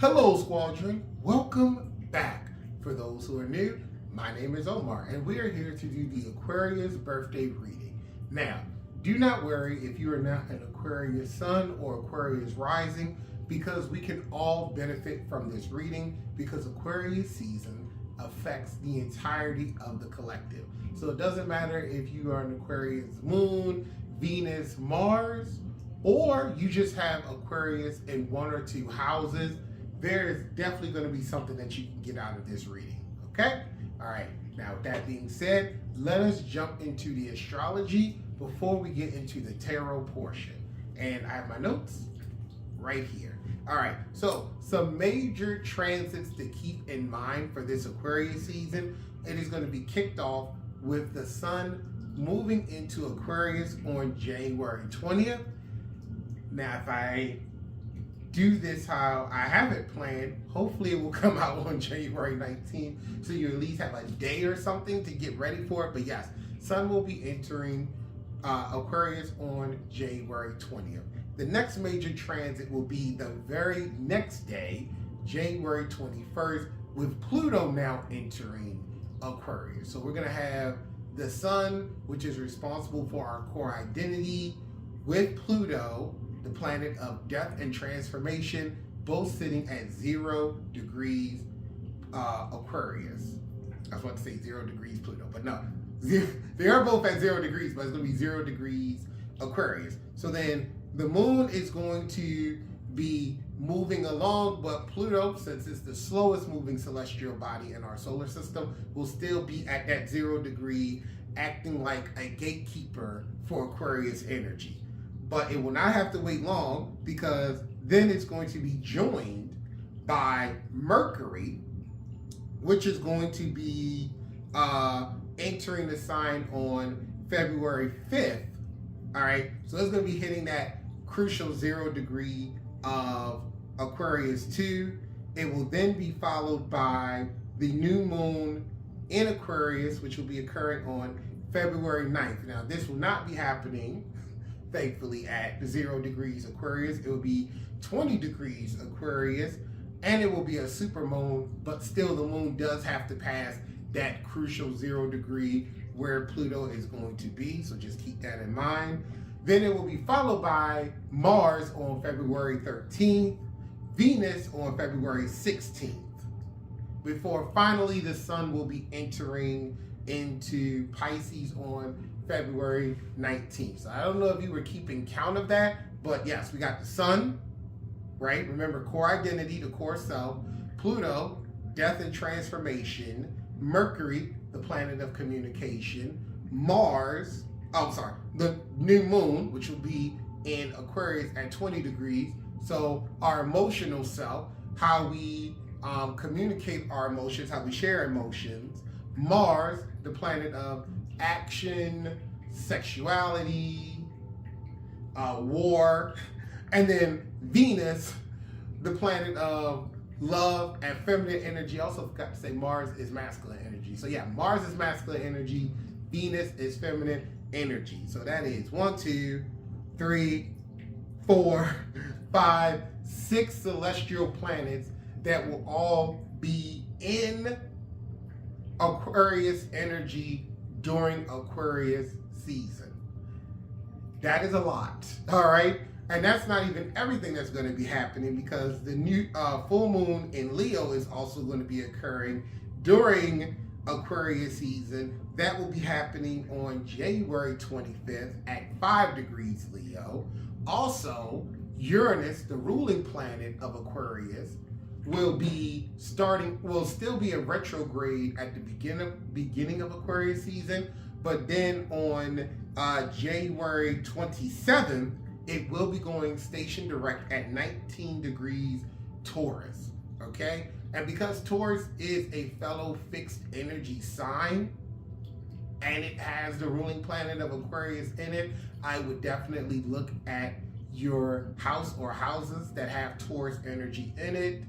Hello, Squadron. Welcome back. For those who are new, my name is Omar, and we are here to do the Aquarius birthday reading. Now, do not worry if you are not an Aquarius sun or Aquarius rising, because we can all benefit from this reading, because Aquarius season affects the entirety of the collective. So it doesn't matter if you are an Aquarius moon, Venus, Mars, or you just have Aquarius in one or two houses. There is definitely going to be something that you can get out of this reading, okay? All right, now with that being said, let us jump into the astrology before we get into the tarot portion. And I have my notes right here. All right, so some major transits to keep in mind for this Aquarius season. It is going to be kicked off with the sun moving into Aquarius on January 20th. Now, if I do this how I have it planned, hopefully it will come out on January 19th, so you at least have a day or something to get ready for it. But yes, sun will be entering Aquarius on January 20th. The next major transit will be the very next day, January 21st, with Pluto now entering Aquarius. So we're going to have the sun, which is responsible for our core identity, with Pluto, the planet of death and transformation, both sitting at 0 degrees Aquarius. I was about to say 0 degrees Pluto, but no. They are both at 0 degrees, but it's going to be 0 degrees Aquarius. So then the moon is going to be moving along, but Pluto, since it's the slowest moving celestial body in our solar system, will still be at that 0 degree, acting like a gatekeeper for Aquarius energy. But it will not have to wait long, because then it's going to be joined by Mercury, which is going to be entering the sign on February 5th. All right, so it's going to be hitting that crucial 0 degree of Aquarius 2. It will then be followed by the new moon in Aquarius, which will be occurring on February 9th. Now, this will not be happening, thankfully, at 0 degrees Aquarius. It will be 20 degrees Aquarius, and it will be a super moon, but still the moon does have to pass that crucial 0 degree where Pluto is going to be, so just keep that in mind. Then it will be followed by Mars on February 13th, Venus on February 16th, before finally the sun will be entering into Pisces on February 19th. So I don't know if you were keeping count of that, but yes, we got the sun, right? Remember, core identity, the core self, Pluto, death and transformation, Mercury, the planet of communication, Mars, the new moon, which will be in Aquarius at 20 degrees. So our emotional self, how we communicate our emotions, how we share emotions. Mars, the planet of action, sexuality, war. And then Venus, the planet of love and feminine energy. I also forgot to say Mars is masculine energy. So yeah, Mars is masculine energy, Venus is feminine energy. So that is 1, 2, 3, 4, 5, 6 celestial planets that will all be in Aquarius energy during Aquarius season. That is a lot, all right? And that's not even everything that's going to be happening, because the new full moon in Leo is also going to be occurring during Aquarius season. That will be happening on January 25th at 5 degrees Leo. Also, Uranus, the ruling planet of Aquarius, will still be a retrograde at the beginning of Aquarius season, but then on January 27th, it will be going station direct at 19 degrees Taurus, okay? And because Taurus is a fellow fixed energy sign, and it has the ruling planet of Aquarius in it, I would definitely look at your house or houses that have Taurus energy in it.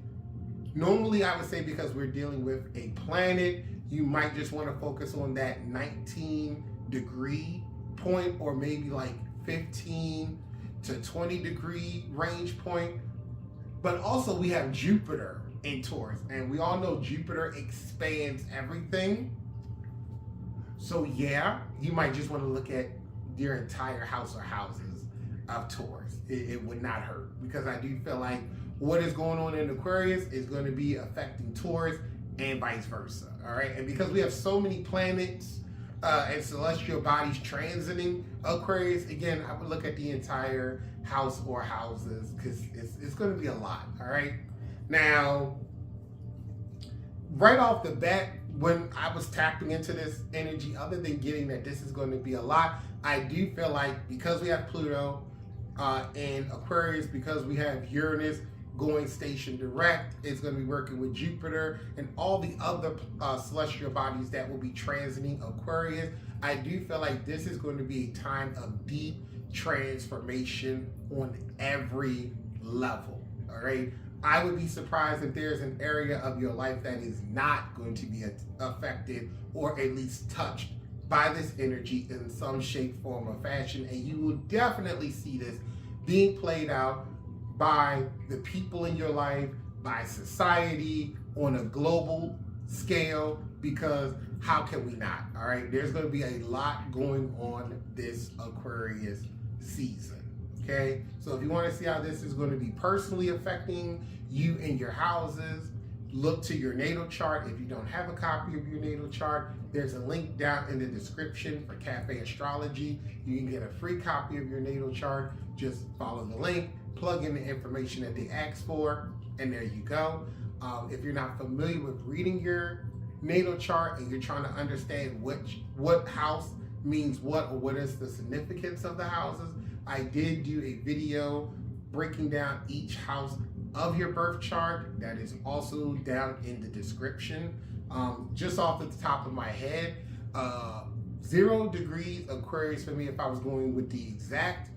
Normally, I would say, because we're dealing with a planet, you might just want to focus on that 19 degree point, or maybe like 15 to 20 degree range point. But also we have Jupiter in Taurus, and we all know Jupiter expands everything. So yeah, you might just want to look at your entire house or houses of Taurus. It would not hurt, because I do feel like what is going on in Aquarius is going to be affecting Taurus and vice versa. All right, and because we have so many planets and celestial bodies transiting Aquarius, again, I would look at the entire house or houses, because it's going to be a lot. All right, now right off the bat, when I was tapping into this energy, other than getting that this is going to be a lot, I do feel like because we have Pluto in Aquarius, because we have Uranus going station direct, it's going to be working with Jupiter and all the other celestial bodies that will be transiting Aquarius. I do feel like this is going to be a time of deep transformation on every level. All right, I would be surprised if there's an area of your life that is not going to be affected or at least touched by this energy in some shape, form, or fashion. And you will definitely see this being played out by the people in your life, by society, on a global scale, because how can we not? All right, there's going to be a lot going on this Aquarius season. Okay, so if you want to see how this is going to be personally affecting you and your houses, look to your natal chart. If you don't have a copy of your natal chart, there's a link down in the description for Cafe Astrology. You can get a free copy of your natal chart. Just follow the link, plug in the information that they ask for, and there you go. If you're not familiar with reading your natal chart and you're trying to understand what house means what, or what is the significance of the houses, I did do a video breaking down each house of your birth chart. That is also down in the description. Just off the top of my head, 0 degrees Aquarius for me, if I was going with the exact,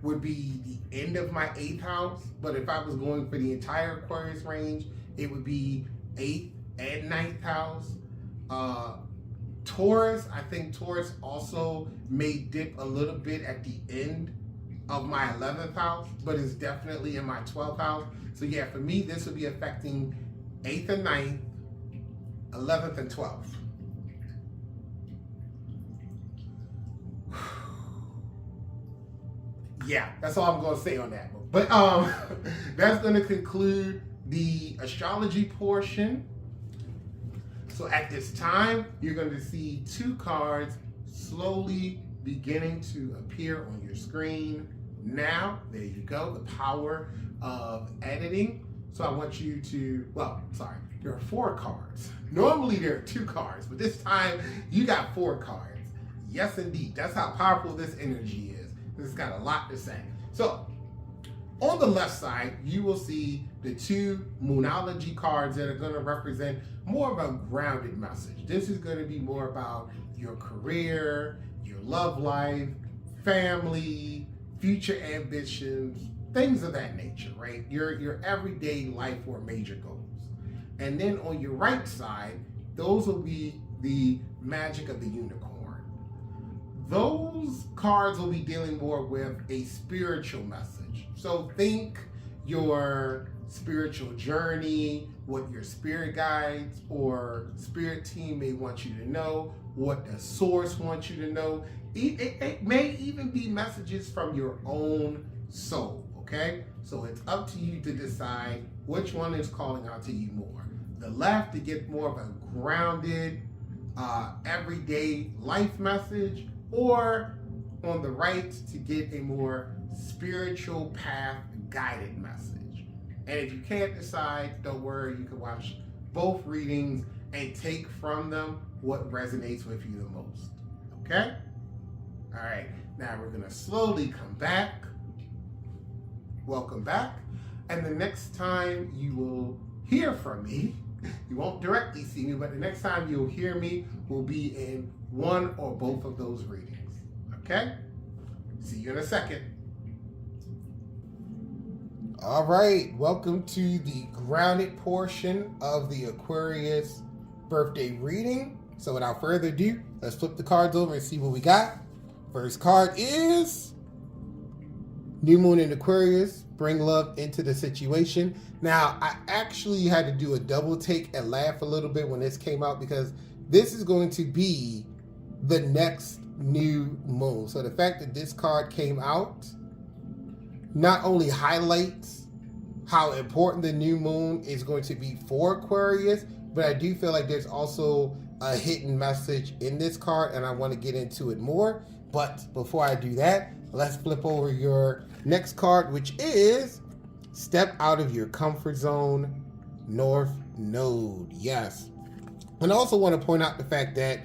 would be the end of my 8th house. But if I was going for the entire Aquarius range, it would be 8th and 9th house. Taurus, I think Taurus also may dip a little bit at the end of my 11th house, but it's definitely in my 12th house. So yeah, for me, this would be affecting 8th and 9th, 11th and 12th. Yeah, that's all I'm going to say on that one. But that's going to conclude the astrology portion. So at this time, you're going to see 2 cards slowly beginning to appear on your screen. Now, there you go, the power of editing. So I want you to, there are 4 cards. Normally there are 2 cards, but this time you got 4 cards. Yes, indeed. That's how powerful this energy is. This has got a lot to say. So on the left side, you will see the 2 Moonology cards that are going to represent more of a grounded message. This is going to be more about your career, your love life, family, future ambitions, things of that nature, right? Your everyday life or major goals. And then on your right side, those will be the magic of the unicorn. Those cards will be dealing more with a spiritual message. So think your spiritual journey, what your spirit guides or spirit team may want you to know, what the source wants you to know. It may even be messages from your own soul, okay? So it's up to you to decide which one is calling out to you more. The left to get more of a grounded, everyday life message, or on the right to get a more spiritual path guided message. And if you can't decide, don't worry, you can watch both readings and take from them what resonates with you the most, okay? All right, now we're gonna slowly come back. Welcome back. And the next time you will hear from me, you won't directly see me, but the next time you'll hear me will be in one or both of those readings, okay? See you in a second. All right, welcome to the grounded portion of the Aquarius birthday reading. So without further ado, let's flip the cards over and see what we got. First card is New moon in Aquarius, bring love into the situation. Now, I actually had to do a double take and laugh a little bit when this came out because this is going to be the next new moon. So the fact that this card came out not only highlights how important the new moon is going to be for Aquarius, but I do feel like there's also a hidden message in this card, and I want to get into it more. But before I do that, let's flip over your next card, which is Step Out of Your Comfort Zone, North Node. Yes. And I also want to point out the fact that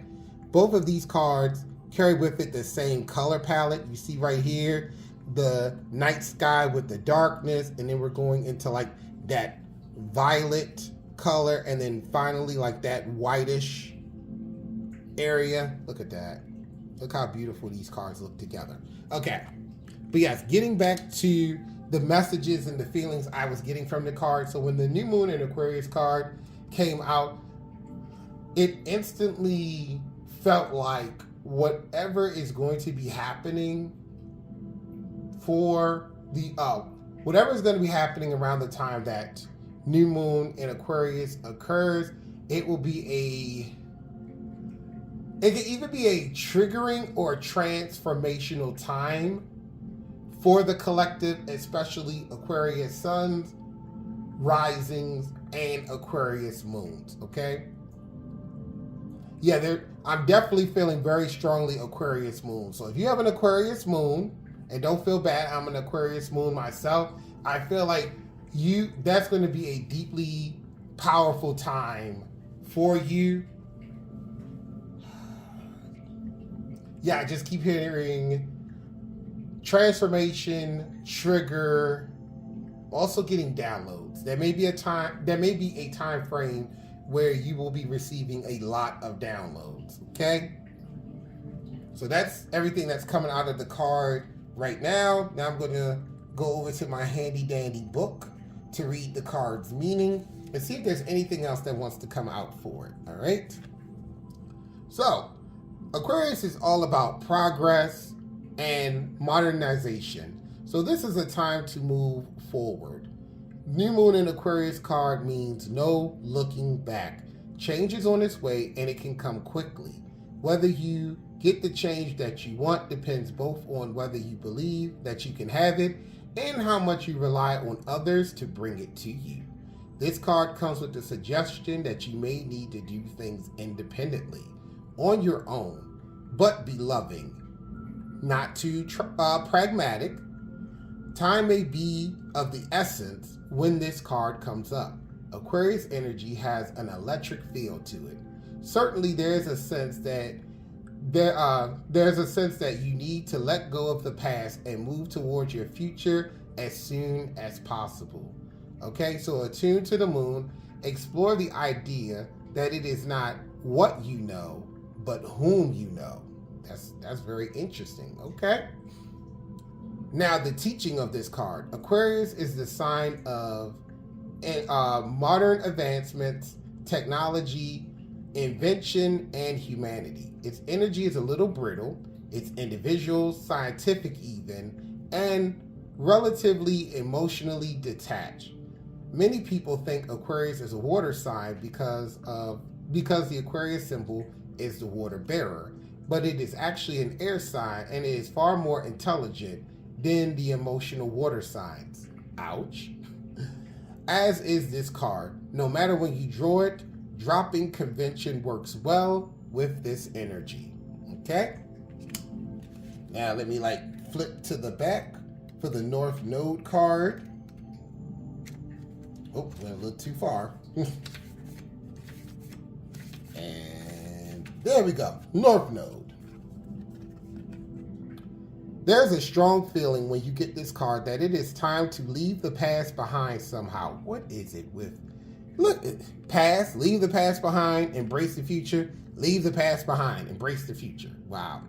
both of these cards carry with it the same color palette. You see right here, the night sky with the darkness, and then we're going into like that violet color, and then finally like that whitish area. Look at that. Look how beautiful these cards look together. Okay. But yes, getting back to the messages and the feelings I was getting from the card. So when the new moon in Aquarius card came out, it instantly felt like whatever is going to be happening for the whatever is going to be happening around the time that new moon in Aquarius occurs, it will be it can either be a triggering or transformational time for the collective, especially Aquarius suns, risings, and Aquarius moons, okay? Yeah, I'm definitely feeling very strongly Aquarius moon. So if you have an Aquarius moon, and don't feel bad, I'm an Aquarius moon myself, I feel like that's going to be a deeply powerful time for you. Yeah, I just keep hearing transformation, trigger, also getting downloads. There may be a time frame where you will be receiving a lot of downloads, okay? So that's everything that's coming out of the card right now. Now I'm going to go over to my handy dandy book to read the card's meaning and see if there's anything else that wants to come out for it, all right? So, Aquarius is all about progress and modernization. So this is a time to move forward. New moon in Aquarius card means no looking back. Change is on its way and it can come quickly. Whether you get the change that you want depends both on whether you believe that you can have it and how much you rely on others to bring it to you. This card comes with the suggestion that you may need to do things independently, on your own, but be loving, not too pragmatic. Time may be of the essence when this card comes up. Aquarius energy has an electric feel to it. Certainly there's a sense that you need to let go of the past and move towards your future as soon as possible. Okay, so attune to the moon, explore the idea that it is not what you know, but whom you know. That's very interesting, okay? Now, the teaching of this card. Aquarius is the sign of modern advancements, technology, invention, and humanity. Its energy is a little brittle. It's individual, scientific even, and relatively emotionally detached. Many people think Aquarius is a water sign because the Aquarius symbol is the water bearer, but it is actually an air sign and it is far more intelligent than the emotional water signs. Ouch. As is this card. No matter when you draw it, dropping convention works well with this energy. Okay? Now let me flip to the back for the North Node card. Oh, went a little too far. And there we go. North Node. There's a strong feeling when you get this card that it is time to leave the past behind somehow. What is it with? Look, past, leave the past behind, embrace the future. Leave the past behind, embrace the future. Wow.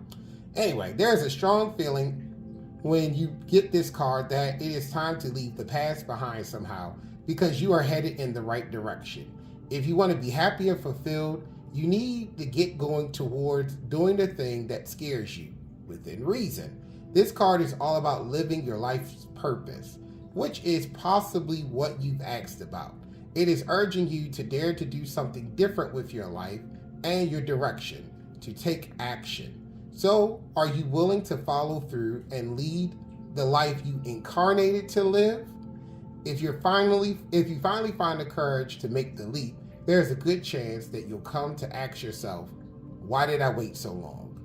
Anyway, there's a strong feeling when you get this card that it is time to leave the past behind somehow because you are headed in the right direction. If you want to be happy and fulfilled, you need to get going towards doing the thing that scares you within reason. This card is all about living your life's purpose, which is possibly what you've asked about. It is urging you to dare to do something different with your life and your direction, to take action. So, are you willing to follow through and lead the life you incarnated to live? If you finally find the courage to make the leap, there's a good chance that you'll come to ask yourself, why did I wait so long?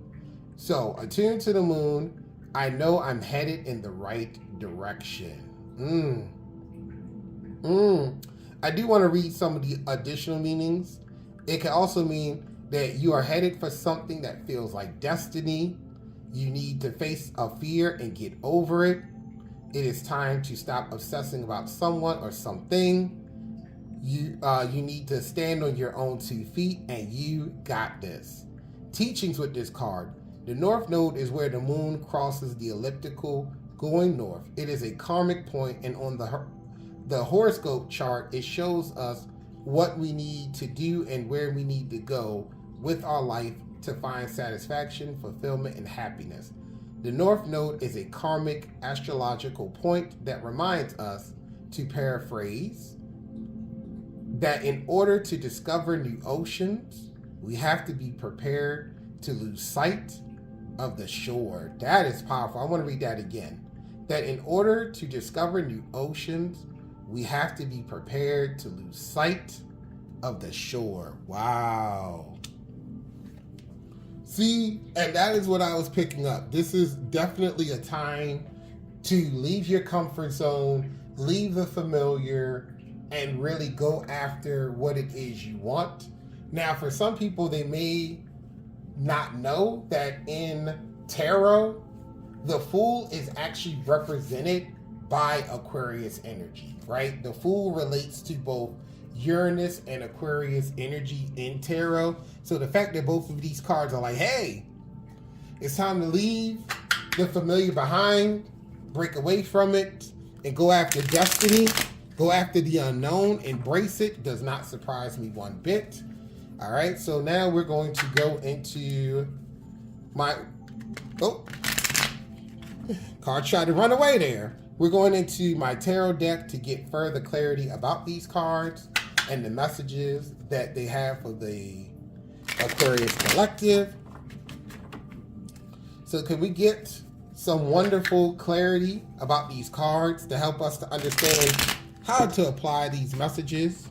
So, attuned to the moon, I know I'm headed in the right direction. I do want to read some of the additional meanings. It can also mean that you are headed for something that feels like destiny. You need to face a fear and get over it. It is time to stop obsessing about someone or something. You need to stand on your own 2 feet, and you got this. Teachings with this card. The North Node is where the moon crosses the elliptical going north. It is a karmic point, and on the horoscope chart, it shows us what we need to do and where we need to go with our life to find satisfaction, fulfillment, and happiness. The North Node is a karmic astrological point that reminds us, to paraphrase, that in order to discover new oceans, we have to be prepared to lose sight of the shore. That is powerful. I want to read that again. That in order to discover new oceans, we have to be prepared to lose sight of the shore. Wow. See, and that is what I was picking up. This is definitely a time to leave your comfort zone, leave the familiar, and really go after what it is you want. Now, for some people, they may not know that in tarot, the Fool is actually represented by Aquarius energy, right? The Fool relates to both Uranus and Aquarius energy in tarot. So the fact that both of these cards are like, hey, it's time to leave the familiar behind, break away from it, and go after destiny, go after the unknown, embrace it, does not surprise me one bit. All right, so now we're going to go into my, card tried to run away there. We're going into my tarot deck to get further clarity about these cards and the messages that they have for the Aquarius Collective. So can we get some wonderful clarity about these cards to help us to understand how to apply these messages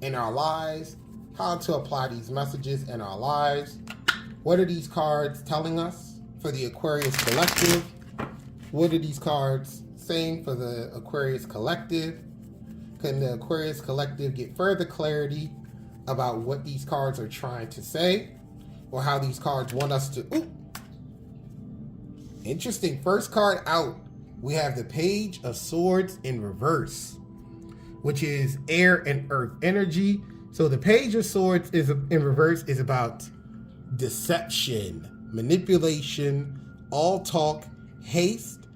in our lives? How to apply these messages in our lives. What are these cards telling us for the Aquarius Collective? What are these cards saying for the Aquarius Collective? Can the Aquarius Collective get further clarity about what these cards are trying to say, or how these cards want us to... Ooh. Interesting. First card out, we have the Page of Swords in reverse, which is air and earth energy. So the Page of Swords is in reverse is about deception, manipulation, all talk, haste,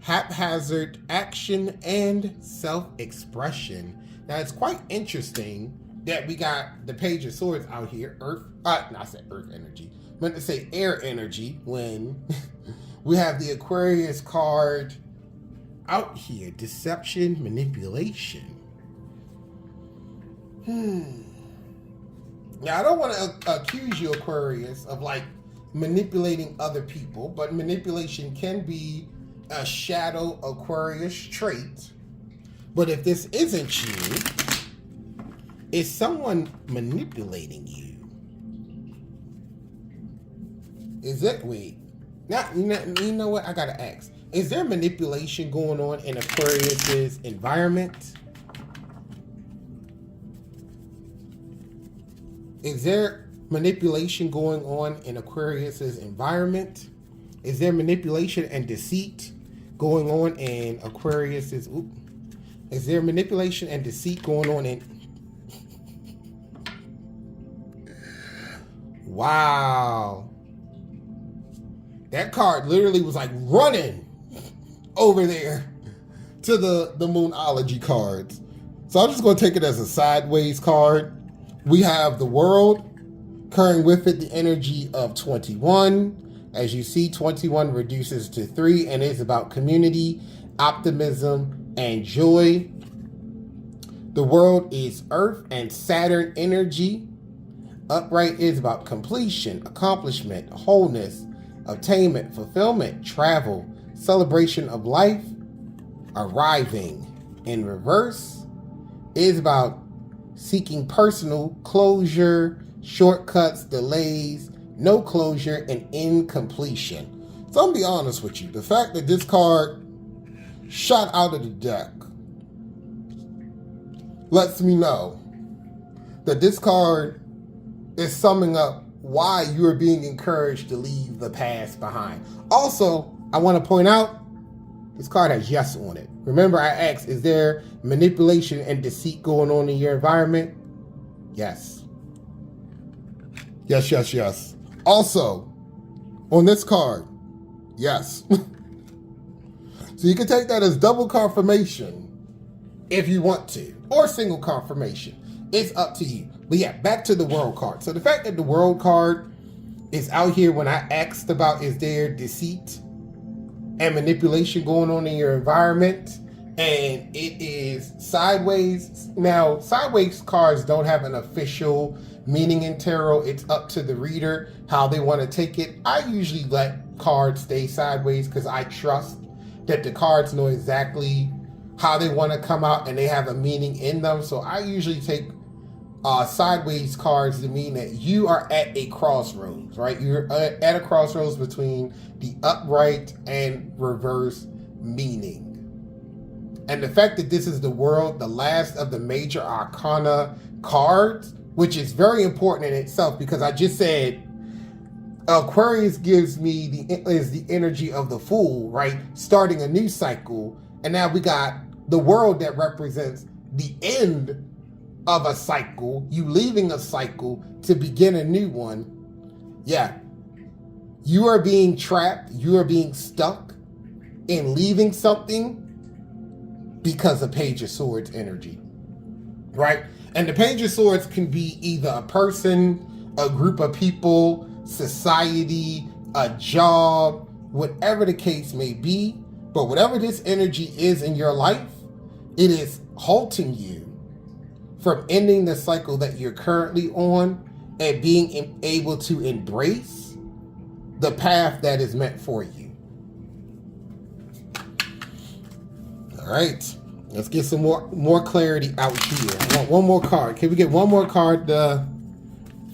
haphazard action, and self-expression. Now it's quite interesting that we got the Page of Swords out here, I said earth energy, I meant to say air energy, when we have the Aquarius card out here, deception, manipulation. Now, I don't want to accuse you, Aquarius, of like manipulating other people, but manipulation can be a shadow Aquarius trait. But if this isn't you, is someone manipulating you? Is it, wait, you know what, I gotta ask. Is there manipulation going on in Aquarius's environment? Is there manipulation going on in Aquarius's environment? Is there manipulation and deceit going on in Aquarius's... Is there manipulation and deceit going on in... Wow. That card literally was like running over there to the Moonology cards. So I'm just going to take it as a sideways card. We have the World, carrying with it the energy of 21, As you see, 21 reduces to 3, and it's about community, optimism, and joy. The world is Earth and Saturn energy. Upright is about completion, accomplishment, wholeness, attainment, fulfillment, travel, celebration of life, arriving. In reverse is about seeking personal closure, shortcuts, delays, no closure, and incompletion. So I'm gonna be honest with you. The fact that this card shot out of the deck lets me know that this card is summing up why you are being encouraged to leave the past behind. Also, I want to point out this card has yes on it. Remember, I asked, is there manipulation and deceit going on in your environment? Yes. Yes, yes, yes. Also, on this card, yes. So you can take that as double confirmation if you want to, or single confirmation. It's up to you. But yeah, back to the World card. So the fact that the World card is out here when I asked about is there deceit and manipulation going on in your environment, and it is sideways. Now, sideways cards don't have an official meaning in tarot. It's up to the reader how they want to take it. I usually let cards stay sideways because I trust that the cards know exactly how they want to come out and they have a meaning in them. So I usually take sideways cards to mean that you are at a crossroads, right? You're at a crossroads between the upright and reverse meaning. And the fact that this is the World, the last of the major arcana cards, which is very important in itself, because I just said Aquarius gives me the energy of the Fool, right? Starting a new cycle. And now we got the World that represents the end of a cycle, you leaving a cycle to begin a new one. Yeah. You are being trapped. You are being stuck in leaving something because of Page of Swords energy, right? And the Page of Swords can be either a person, a group of people, society, a job, whatever the case may be. But whatever this energy is in your life, it is halting you from ending the cycle that you're currently on and being able to embrace the path that is meant for you. All right, let's get some more clarity out here. I want one more card. Can we get one more card to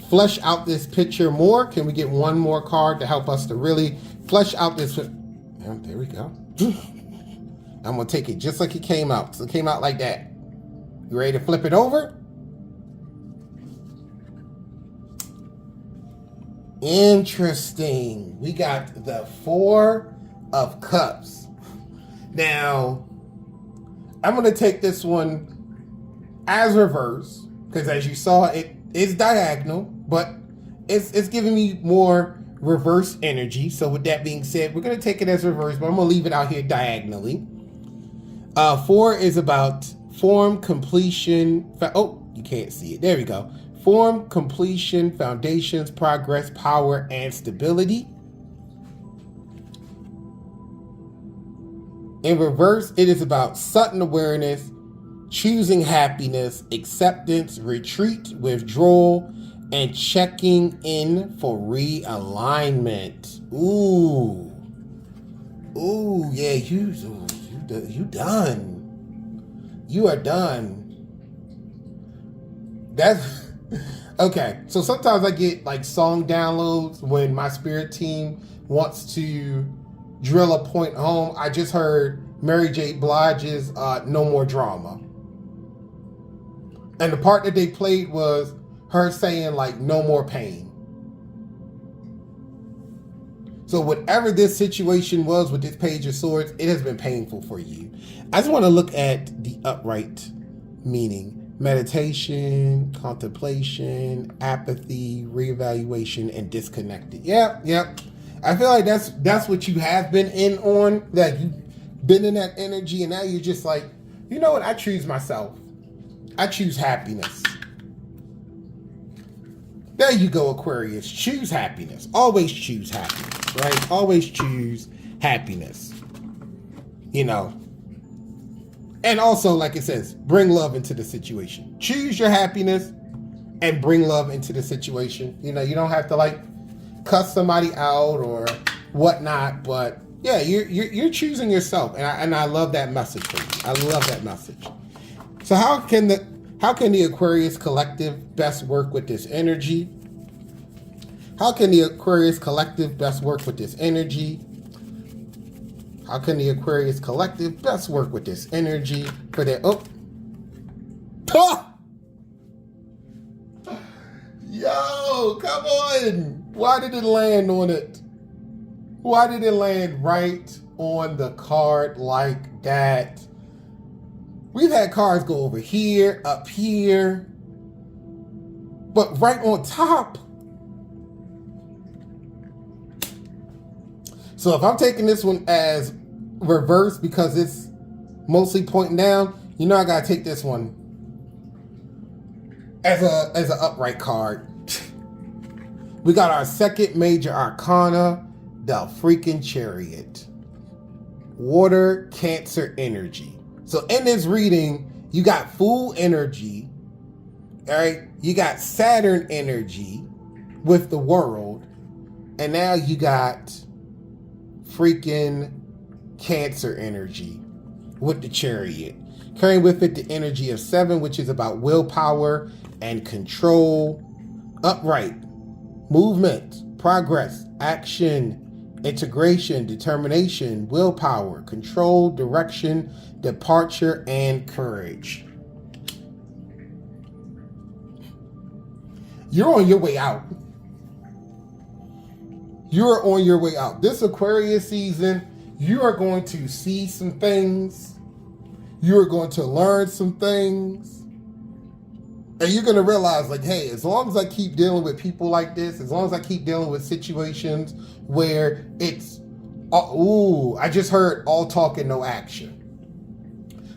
flesh out this picture more? Can we get one more card to help us to really flesh out this? There we go. I'm going to take it just like it came out. So it came out like that. You ready to flip it over? Interesting. We got the Four of Cups. Now, I'm going to take this one as reverse, because as you saw, it is diagonal, but it's giving me more reverse energy. So with that being said, we're going to take it as reverse, but I'm going to leave it out here diagonally. 4 is about form, completion. Oh, you can't see it. There we go. Form, completion, foundations, progress, power, and stability. In reverse, it is about sudden awareness, choosing happiness, acceptance, retreat, withdrawal, and checking in for realignment. Ooh. Ooh, yeah, you done. You are done. That's okay. So sometimes I get like song downloads when my spirit team wants to drill a point home. I just heard Mary J. Blige's No More Drama. And the part that they played was her saying like no more pain. So whatever this situation was with this Page of Swords, it has been painful for you. I just want to look at the upright meaning. Meditation, contemplation, apathy, reevaluation, and disconnected. Yep. I feel like that's what you have been in on. That you've been in that energy, and now you're just like, you know what? I choose myself. I choose happiness. There you go, Aquarius. Choose happiness. Always choose happiness, right? Always choose happiness. You know. And also, like it says, bring love into the situation. Choose your happiness and bring love into the situation. You know, you don't have to like cuss somebody out or whatnot, but yeah, you're choosing yourself, and I love that message for you. I love that message. So how can the Aquarius collective best work with this energy? How can the Aquarius collective best work with this energy? How can the Aquarius collective best work with this energy for their Yo, come on! Why did it land on it? Why did it land right on the card like that? We've had cards go over here, up here, but right on top. So if I'm taking this one as reverse because it's mostly pointing down, you know I gotta take this one as an upright card. We got our second major arcana, the freaking Chariot. Water, Cancer energy. So in this reading, you got Fool energy, all right? You got Saturn energy with the World, and now you got freaking Cancer energy with the Chariot. Carrying with it the energy of 7, which is about willpower and control. Upright, movement, progress, action, integration, determination, willpower, control, direction, departure, and courage. You're on your way out. You're on your way out. This Aquarius season, you are going to see some things. You are going to learn some things. And you're going to realize, like, hey, as long as I keep dealing with people like this, as long as I keep dealing with situations where it's, I just heard all talk and no action.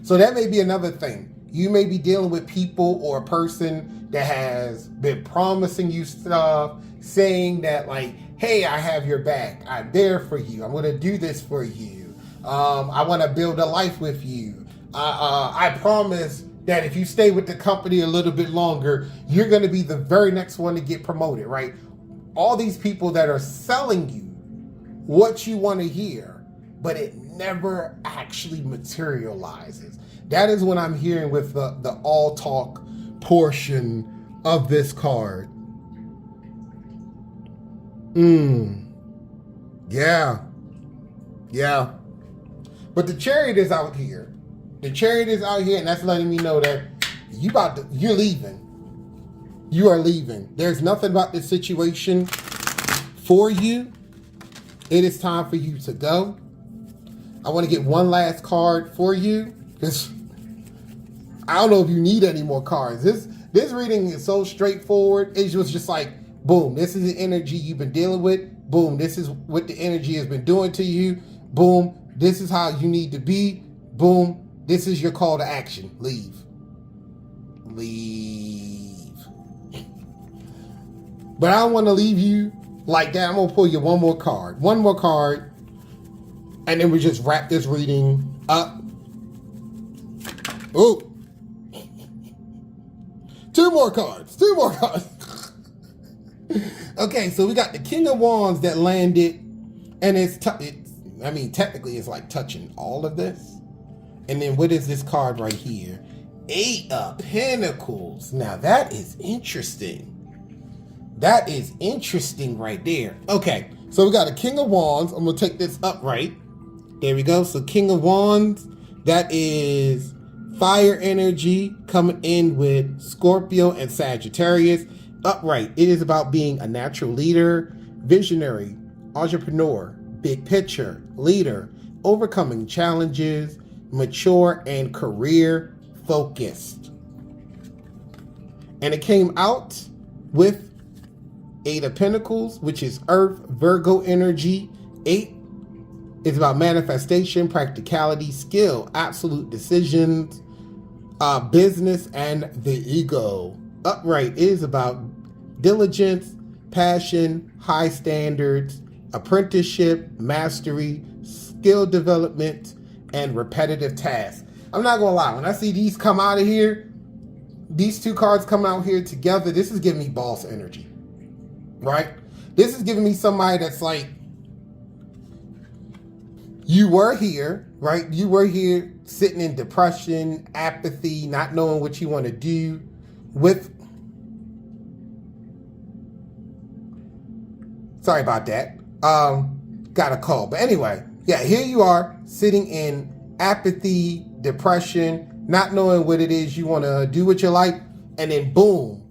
So that may be another thing. You may be dealing with people or a person that has been promising you stuff, saying that, like, hey, I have your back. I'm there for you. I'm going to do this for you. I want to build a life with you. I promise that if you stay with the company a little bit longer, you're going to be the very next one to get promoted, right? All these people that are selling you what you want to hear, but it never actually materializes. That is what I'm hearing with the all talk portion of this card. Yeah. But the Chariot is out here. The Chariot is out here, and that's letting me know that you're leaving. You are leaving. There's nothing about this situation for you. It is time for you to go. I want to get one last card for you, because I don't know if you need any more cards. This reading is so straightforward. It was just like, boom, this is the energy you've been dealing with. Boom, this is what the energy has been doing to you. Boom, this is how you need to be. Boom, this is your call to action. Leave. But I don't want to leave you like that. I'm going to pull you one more card. And then we just wrap this reading up. Oh. Two more cards. Okay, so we got the King of Wands that landed, and technically it's like touching all of this. And then what is this card right here? 8 of Pentacles. Now that is interesting. That is interesting right there. Okay, so we got a King of Wands. I'm going to take this upright. There we go. So King of Wands, that is fire energy coming in with Scorpio and Sagittarius. Upright, it is about being a natural leader, visionary, entrepreneur, big picture, leader, overcoming challenges, mature, and career focused. And it came out with 8 of Pentacles, which is Earth, Virgo energy. 8 is about manifestation, practicality, skill, absolute decisions, business, and the ego. Upright is about diligence, passion, high standards, apprenticeship, mastery, skill development, and repetitive tasks. I'm not gonna lie, when I see these come out of here, these two cards come out here together, this is giving me boss energy, right? This is giving me somebody that's like, you were here, right? You were here sitting in depression, apathy, not knowing what you want to do with. Sorry about that. Got a call. But anyway, yeah, here you are sitting in apathy, depression, not knowing what it is you want to do with your life. And then boom,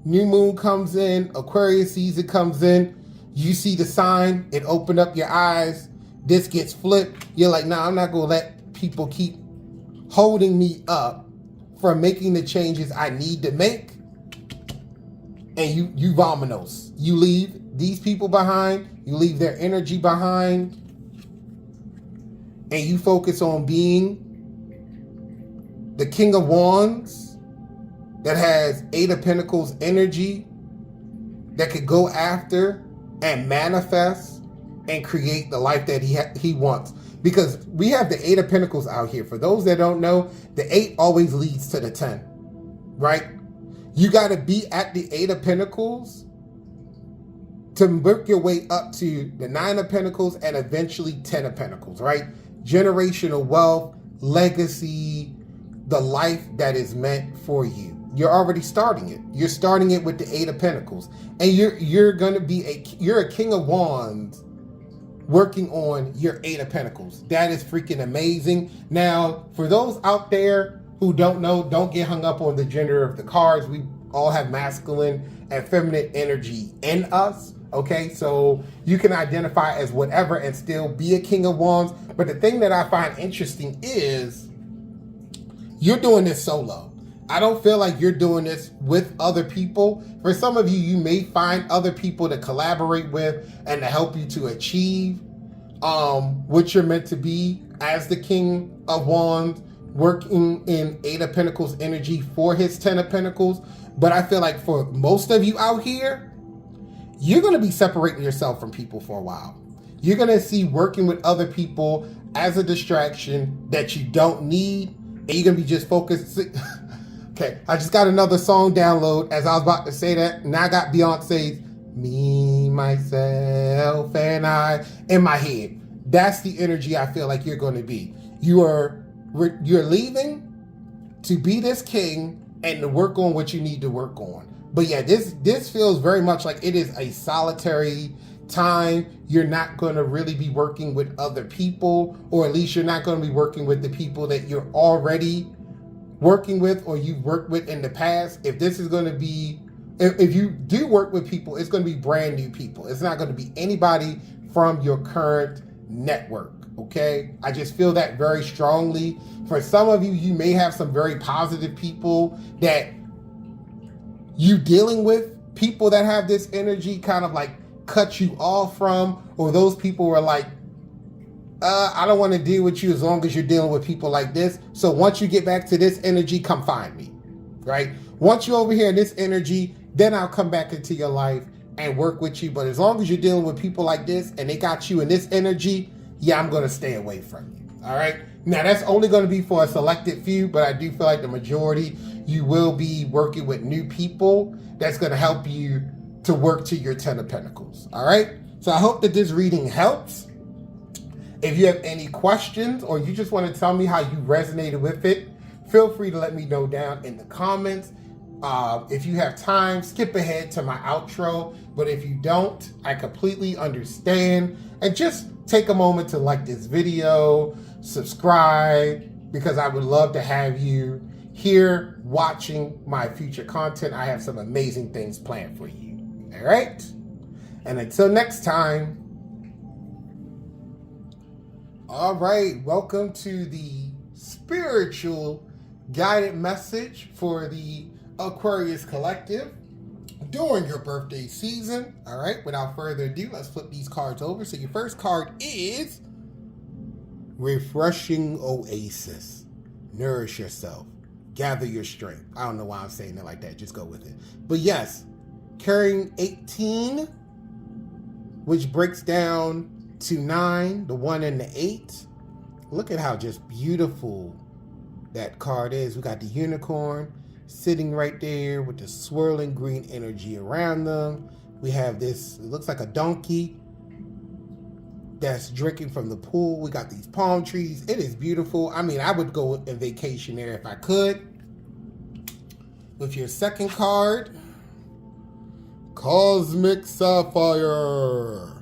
new moon comes in, Aquarius season comes in. You see the sign, it opened up your eyes. This gets flipped. You're like, nah, I'm not going to let people keep holding me up from making the changes I need to make. And you vominos. You leave these people behind. You leave their energy behind. And you focus on being the King of Wands that has Eight of Pentacles energy that could go after and manifest and create the life that he wants. Because we have the Eight of Pentacles out here. For those that don't know, the 8 always leads to the 10, right? You got to be at the 8 of Pentacles to work your way up to the 9 of Pentacles and eventually 10 of Pentacles, right? Generational wealth, legacy, the life that is meant for you. You're already starting it. You're starting it with the 8 of Pentacles. And you're going to be you're a King of Wands working on your 8 of Pentacles. That is freaking amazing. Now, for those out there who don't know, don't get hung up on the gender of the cards. We all have masculine and feminine energy in us. Okay, so you can identify as whatever and still be a King of Wands. But the thing that I find interesting is you're doing this solo. I don't feel like you're doing this with other people. For some of you, you may find other people to collaborate with and to help you to achieve what you're meant to be as the King of Wands, working in 8 of Pentacles energy for his 10 of Pentacles. But I feel like for most of you out here, you're going to be separating yourself from people for a while. You're going to see working with other people as a distraction that you don't need. And you're going to be just focused. Okay, I just got another song download as I was about to say that. And I got Beyonce's Me, Myself, and I in my head. That's the energy I feel like you're going to be. You're leaving to be this king and to work on what you need to work on. But yeah, this feels very much like it is a solitary time. You're not going to really be working with other people, or at least you're not going to be working with the people that you're already working with or you've worked with in the past. If this is going to be, if you do work with people, it's going to be brand new people. It's not going to be anybody from your current network. Okay, I just feel that very strongly. For some of you, you may have some very positive people that you dealing with, people that have this energy kind of like cut you off from, or those people were like, I don't want to deal with you as long as you're dealing with people like this. So once you get back to this energy, come find me, right? Once you're over here in this energy, then I'll come back into your life and work with you. But as long as you're dealing with people like this and they got you in this energy, yeah, I'm going to stay away from you. All right. Now that's only going to be for a selected few, but I do feel like the majority, you will be working with new people that's going to help you to work to your 10 of Pentacles. All right. So I hope that this reading helps. If you have any questions or you just want to tell me how you resonated with it, feel free to let me know down in the comments. If you have time, skip ahead to my outro. But if you don't, I completely understand. And just take a moment to like this video, subscribe, because I would love to have you here watching my future content. I have some amazing things planned for you. All right? And until next time, all right, welcome to the spiritual guided message for the Aquarius Collective during your birthday season. All right, without further ado, let's flip these cards over. So your first card is Refreshing Oasis. Nourish yourself. Gather your strength. I don't know why I'm saying it like that. Just go with it. But yes, carrying 18, which breaks down to 9, the 1 and the 8. Look at how just beautiful that card is. We got the unicorn sitting right there with the swirling green energy around them. We have this, it looks like a donkey that's drinking from the pool. We got these palm trees. It is beautiful. I mean, I would go on vacation there if I could. With your second card, Cosmic Sapphire.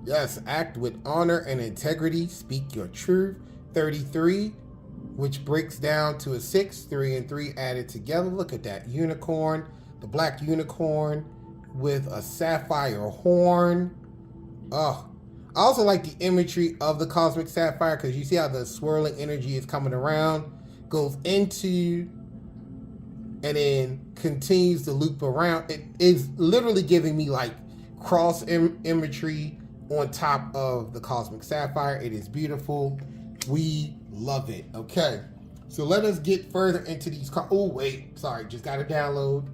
Yes, act with honor and integrity. Speak your truth. 33, which breaks down to a 6. 3 and 3 added together. Look at that unicorn, the black unicorn with a sapphire horn. Oh, I also like the imagery of the cosmic sapphire because you see how the swirling energy is coming around, goes into, and then continues to loop around. It is literally giving me like cross imagery on top of the cosmic sapphire. It is beautiful. We love it. Okay, so let us get further into these cards. Oh wait, sorry, just got to download.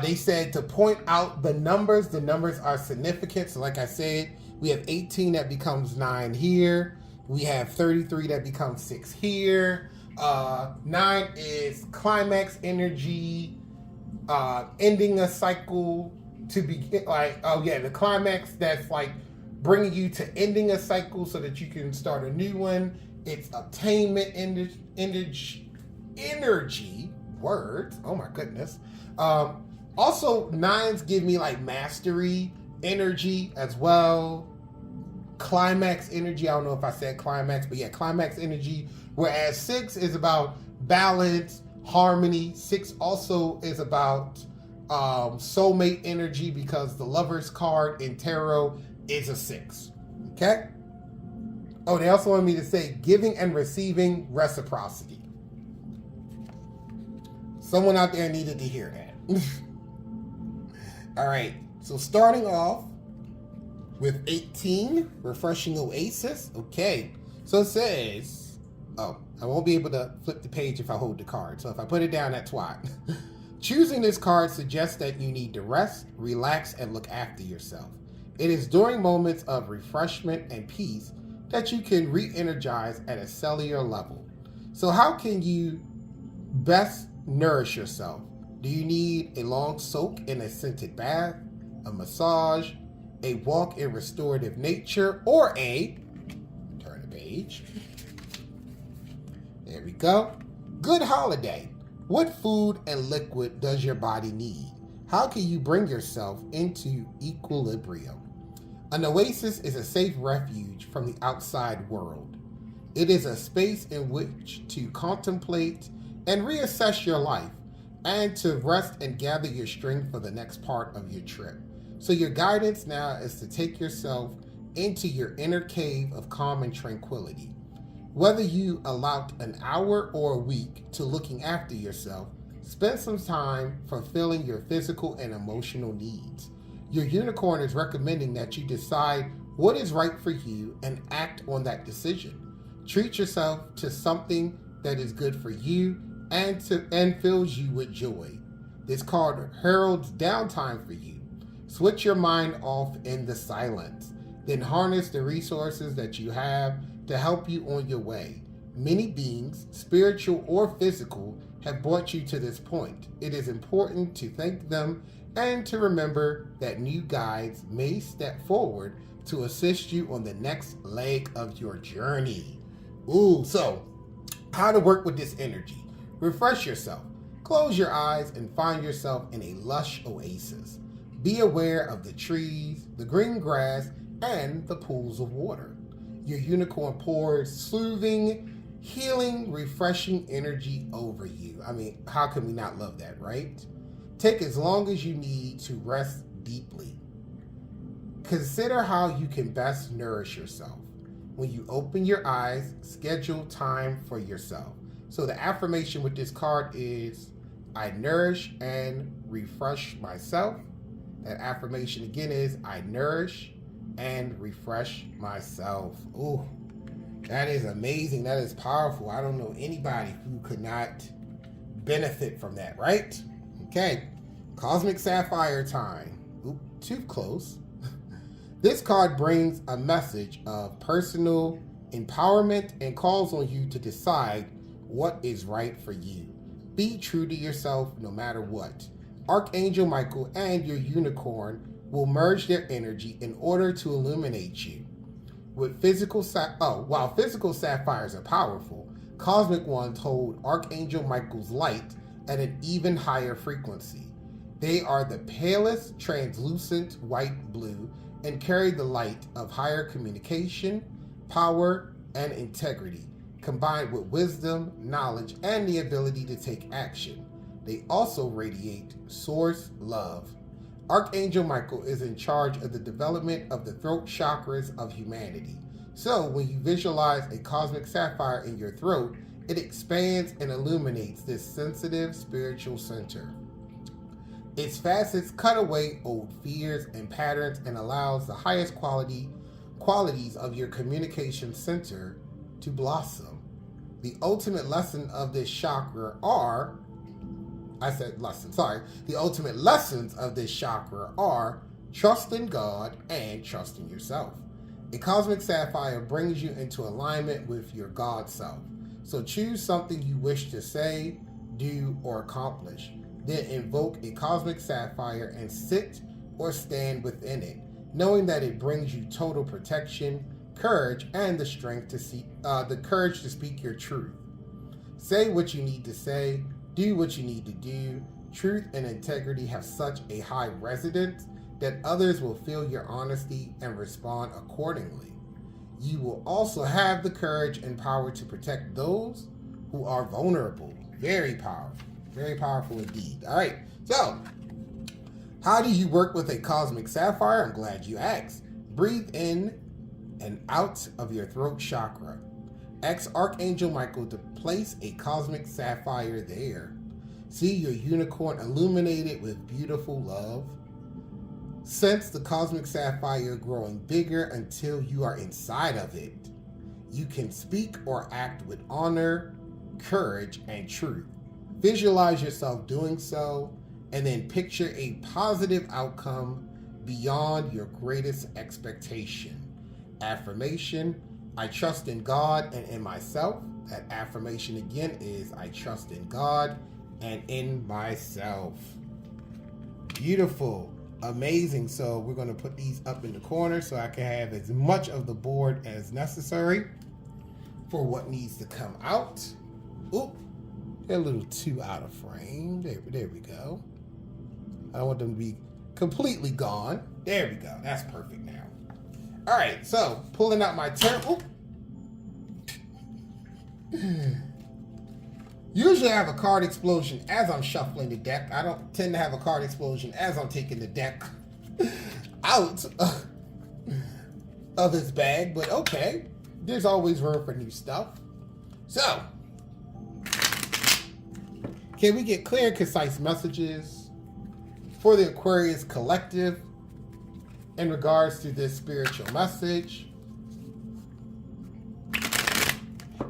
They said to point out the numbers. The numbers are significant. So like I said, we have 18 that becomes 9 here. We have 33 that becomes 6 here. 9 is climax energy, ending a cycle to begin, like, oh yeah, the climax that's like bringing you to ending a cycle so that you can start a new one. It's attainment energy, words, oh my goodness. Also, 9s give me like mastery energy as well. Climax energy, I don't know if I said climax, but yeah, climax energy. Whereas 6 is about balance, harmony. 6 also is about soulmate energy because the Lover's card in tarot is a 6. Okay? Oh, they also want me to say giving and receiving reciprocity. Someone out there needed to hear that. All right, so starting off with 18, Refreshing Oasis. Okay, so it says, oh, I won't be able to flip the page if I hold the card. So if I put it down, that's why. Choosing this card suggests that you need to rest, relax, and look after yourself. It is during moments of refreshment and peace that you can re-energize at a cellular level. So how can you best nourish yourself? Do you need a long soak in a scented bath, a massage, a walk in restorative nature, or a, turn the page, there we go, good holiday? What food and liquid does your body need? How can you bring yourself into equilibrium? An oasis is a safe refuge from the outside world. It is a space in which to contemplate and reassess your life and to rest and gather your strength for the next part of your trip. So your guidance now is to take yourself into your inner cave of calm and tranquility. Whether you allot an hour or a week to looking after yourself, spend some time fulfilling your physical and emotional needs. Your unicorn is recommending that you decide what is right for you and act on that decision. Treat yourself to something that is good for you and fills you with joy. This card heralds downtime for you. Switch your mind off in the silence, then harness the resources that you have to help you on your way. Many beings, spiritual or physical, have brought you to this point. It is important to thank them and to remember that new guides may step forward to assist you on the next leg of your journey. Ooh, so how to work with this energy. Refresh yourself. Close your eyes and find yourself in a lush oasis. Be aware of the trees, the green grass, and the pools of water. Your unicorn pours soothing, healing, refreshing energy over you. I mean, how can we not love that, right? Take as long as you need to rest deeply. Consider how you can best nourish yourself. When you open your eyes, schedule time for yourself. So the affirmation with this card is, I nourish and refresh myself. That affirmation again is, I nourish and refresh myself. Ooh, that is amazing. That is powerful. I don't know anybody who could not benefit from that, right? Okay. Cosmic Sapphire time. Oop, too close. This card brings a message of personal empowerment and calls on you to decide what is right for you. Be true to yourself no matter what. Archangel Michael and your unicorn will merge their energy in order to illuminate you. While physical sapphires are powerful, cosmic ones hold Archangel Michael's light at an even higher frequency. They are the palest, translucent white blue and carry the light of higher communication, power, and integrity, combined with wisdom, knowledge, and the ability to take action. They also radiate source love. Archangel Michael is in charge of the development of the throat chakras of humanity. So when you visualize a cosmic sapphire in your throat, it expands and illuminates this sensitive spiritual center. Its facets cut away old fears and patterns and allows the highest qualities of your communication center to blossom. The ultimate lesson of this chakra are The ultimate lessons of this chakra are trust in God and trust in yourself. A cosmic sapphire brings you into alignment with your God self. So choose something you wish to say, do, or accomplish. Then invoke a cosmic sapphire and sit or stand within it, knowing that it brings you total protection, courage, and the strength the courage to speak your truth. Say what you need to say, do what you need to do. Truth and integrity have such a high resonance that others will feel your honesty and respond accordingly. You will also have the courage and power to protect those who are vulnerable. Very powerful indeed. All right, so how do you work with a cosmic sapphire? I'm glad you asked. Breathe in and out of your throat chakra. Ask Archangel Michael to place a cosmic sapphire there. See your unicorn illuminated with beautiful love. Sense the cosmic sapphire growing bigger until you are inside of it. You can speak or act with honor, courage, and truth. Visualize yourself doing so, and then picture a positive outcome beyond your greatest expectation. Affirmation: I trust in God and in myself. That affirmation again is I trust in God and in myself. Beautiful. Amazing. So we're going to put these up in the corner so I can have as much of the board as necessary for what needs to come out. Oop, they're a little too out of frame. There we go. I don't want them to be completely gone. There we go. That's perfect now. All right, so pulling out my turn. Usually I have a card explosion as I'm shuffling the deck. I don't tend to have a card explosion as I'm taking the deck out of its bag, but okay. There's always room for new stuff. So, can we get clear and concise messages for the Aquarius collective in regards to this spiritual message?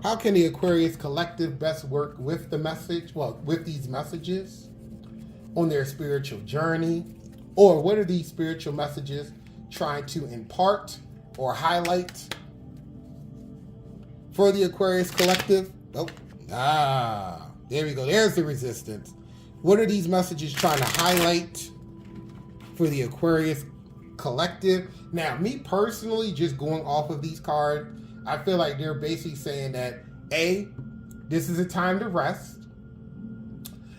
How can the Aquarius collective best work with the message, with these messages on their spiritual journey? Or what are these spiritual messages trying to impart or highlight for the Aquarius collective? There we go. There's the resistance. What are these messages trying to highlight for the Aquarius collective? Now, me personally, just going off of these cards, I feel like they're basically saying that, A, this is a time to rest.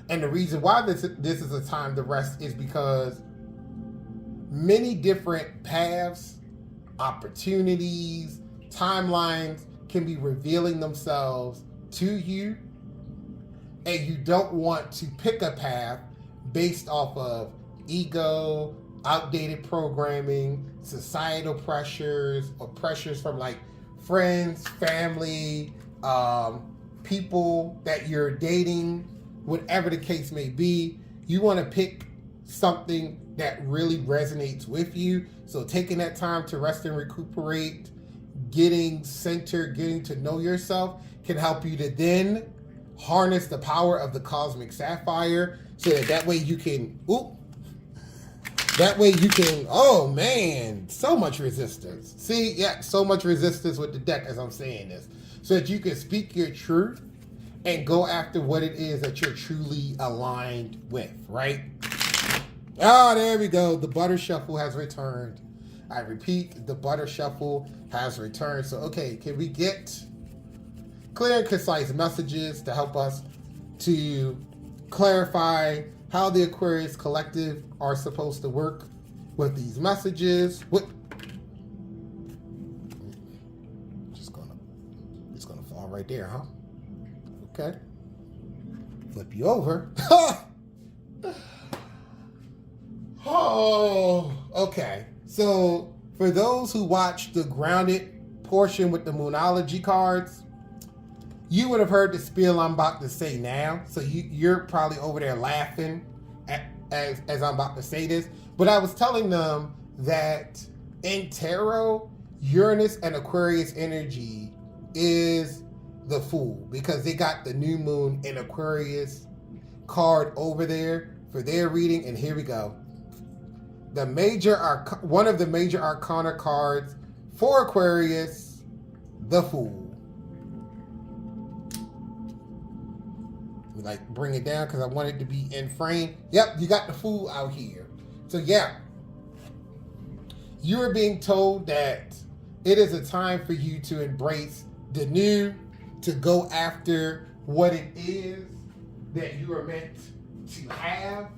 And the reason why this is a time to rest is because many different paths, opportunities, timelines can be revealing themselves to you. And you don't want to pick a path based off of ego, outdated programming, societal pressures, or pressures from like friends, family, people that you're dating, whatever the case may be. You want to pick something that really resonates with you. So taking that time to rest and recuperate, getting centered, getting to know yourself can help you to then harness the power of the cosmic sapphire So that way you can, oh man, so much resistance. See, yeah, so much resistance with the deck as I'm saying this. So that you can speak your truth and go after what it is that you're truly aligned with, right? Oh, there we go. The butter shuffle has returned. I repeat, the butter shuffle has returned. So, okay, can we get clear and concise messages to help us to clarify how the Aquarius collective are supposed to work with these messages? It's gonna fall right there, huh? Okay. Flip you over. Oh, okay. So for those who watched the grounded portion with the Moonology cards, you would have heard the spiel I'm about to say now. So you're probably over there laughing as I'm about to say this. But I was telling them that in tarot, Uranus and Aquarius energy is the Fool, because they got the new moon in Aquarius card over there for their reading. And here we go. One of the major arcana cards for Aquarius, the Fool. Like bring it down because I want it to be in frame. Yep, you got the Fool out here. So yeah, you are being told that it is a time for you to embrace the new, to go after what it is that you are meant to have,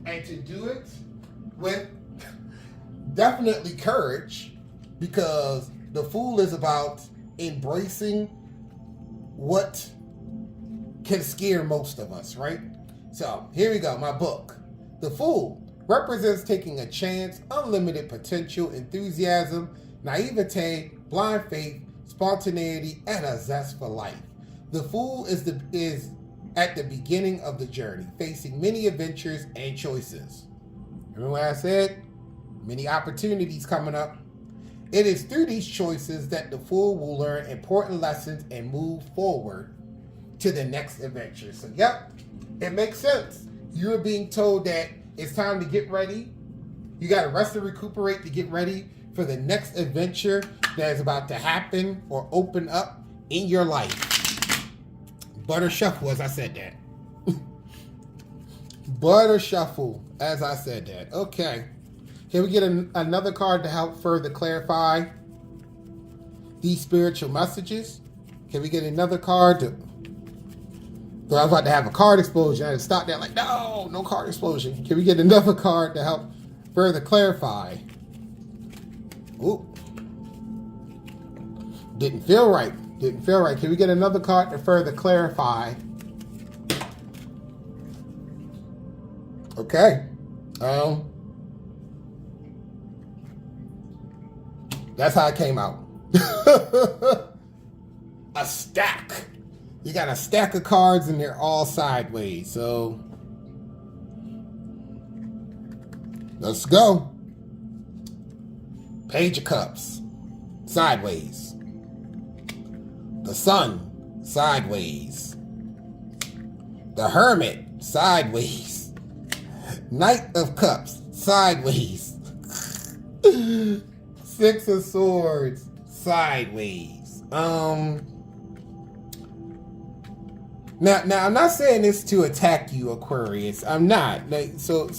and to do it with definitely courage, because the Fool is about embracing what can scare most of us, right? So here we go, my book. The Fool represents taking a chance, unlimited potential, enthusiasm, naivete, blind faith, spontaneity, and a zest for life. The Fool is at the beginning of the journey, facing many adventures and choices. Remember what I said? Many opportunities coming up. It is through these choices that the Fool will learn important lessons and move forward to the next adventure. So, yep, it makes sense. You're being told that it's time to get ready. You got to rest and recuperate to get ready for the next adventure that is about to happen or open up in your life. Butter shuffle, as I said that. Butter shuffle, as I said that. Okay. Can we get another card to help further clarify these spiritual messages? Can we get another card to... So I was about to have a card explosion. I had to stop there like, no card explosion. Can we get another card to help further clarify? Ooh. Didn't feel right. Can we get another card to further clarify? Okay. That's how it came out. A stack. You got a stack of cards and they're all sideways. So let's go. Page of Cups, sideways. The Sun, sideways. The Hermit, sideways. Knight of Cups, sideways. Six of Swords, sideways. Now I'm not saying this to attack you, Aquarius. I'm not. Like, so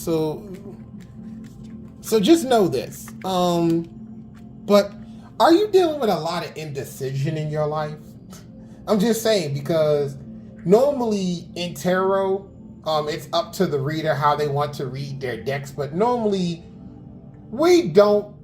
just know this. But are you dealing with a lot of indecision in your life? I'm just saying, because normally in tarot, it's up to the reader how they want to read their decks, but normally we don't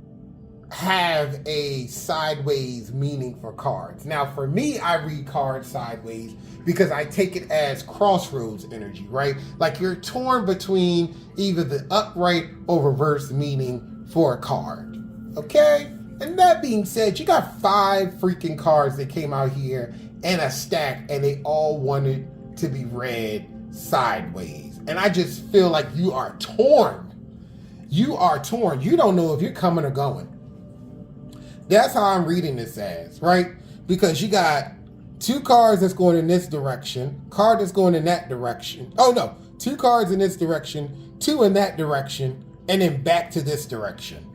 have a sideways meaning for cards. Now, for me, I read cards sideways because I take it as crossroads energy, right? Like you're torn between either the upright or reverse meaning for a card, okay? And that being said, you got 5 freaking cards that came out here and a stack, and they all wanted to be read sideways. And I just feel like you are torn. You are torn. You don't know if you're coming or going. That's how I'm reading this as, right? Because you got 2 cards that's going in this direction, card that's going in that direction. Oh no, 2 cards in this direction, 2 in that direction, and then back to this direction.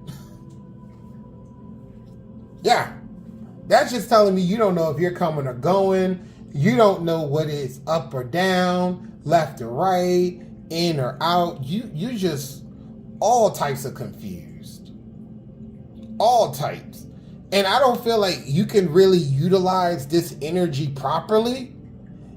Yeah, that's just telling me you don't know if you're coming or going. You don't know what is up or down, left or right, in or out. You just all types of confused. All types. And I don't feel like you can really utilize this energy properly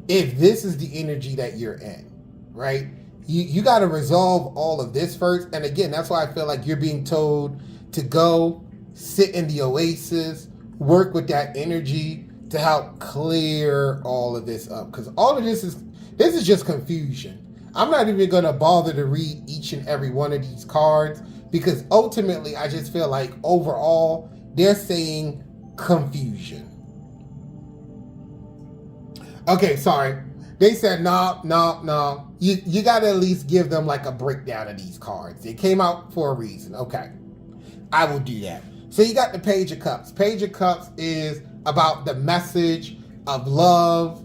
if this is the energy that you're in, right? You got to resolve all of this first. And again, that's why I feel like you're being told to go sit in the oasis, work with that energy to help clear all of this up. Because all of this is just confusion. I'm not even going to bother to read each and every one of these cards because ultimately I just feel like overall they're saying confusion. Okay, sorry. They said, no. You got to at least give them like a breakdown of these cards. They came out for a reason. Okay, I will do that. So you got the Page of Cups. Page of Cups is about the message of love.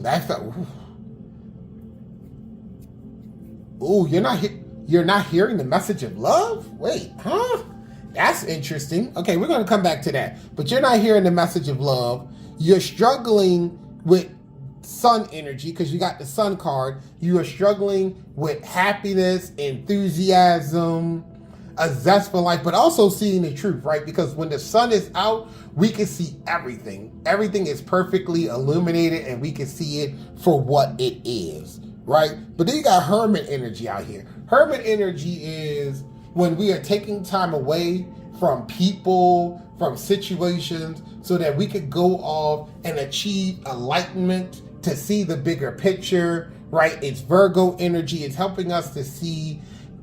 That felt. Ooh, you're not hearing the message of love? Wait, huh? That's interesting. Okay, we're going to come back to that. But you're not hearing the message of love. You're struggling with sun energy because you got the sun card. You are struggling with happiness, enthusiasm, a zest for life, but also seeing the truth, right? Because when the sun is out, we can see everything. Everything is perfectly illuminated and we can see it for what it is, right? But then you got Hermit energy out here. Hermit energy is when we are taking time away from people, from situations, so that we could go off and achieve enlightenment to see the bigger picture, right? It's Virgo energy. It's helping us to see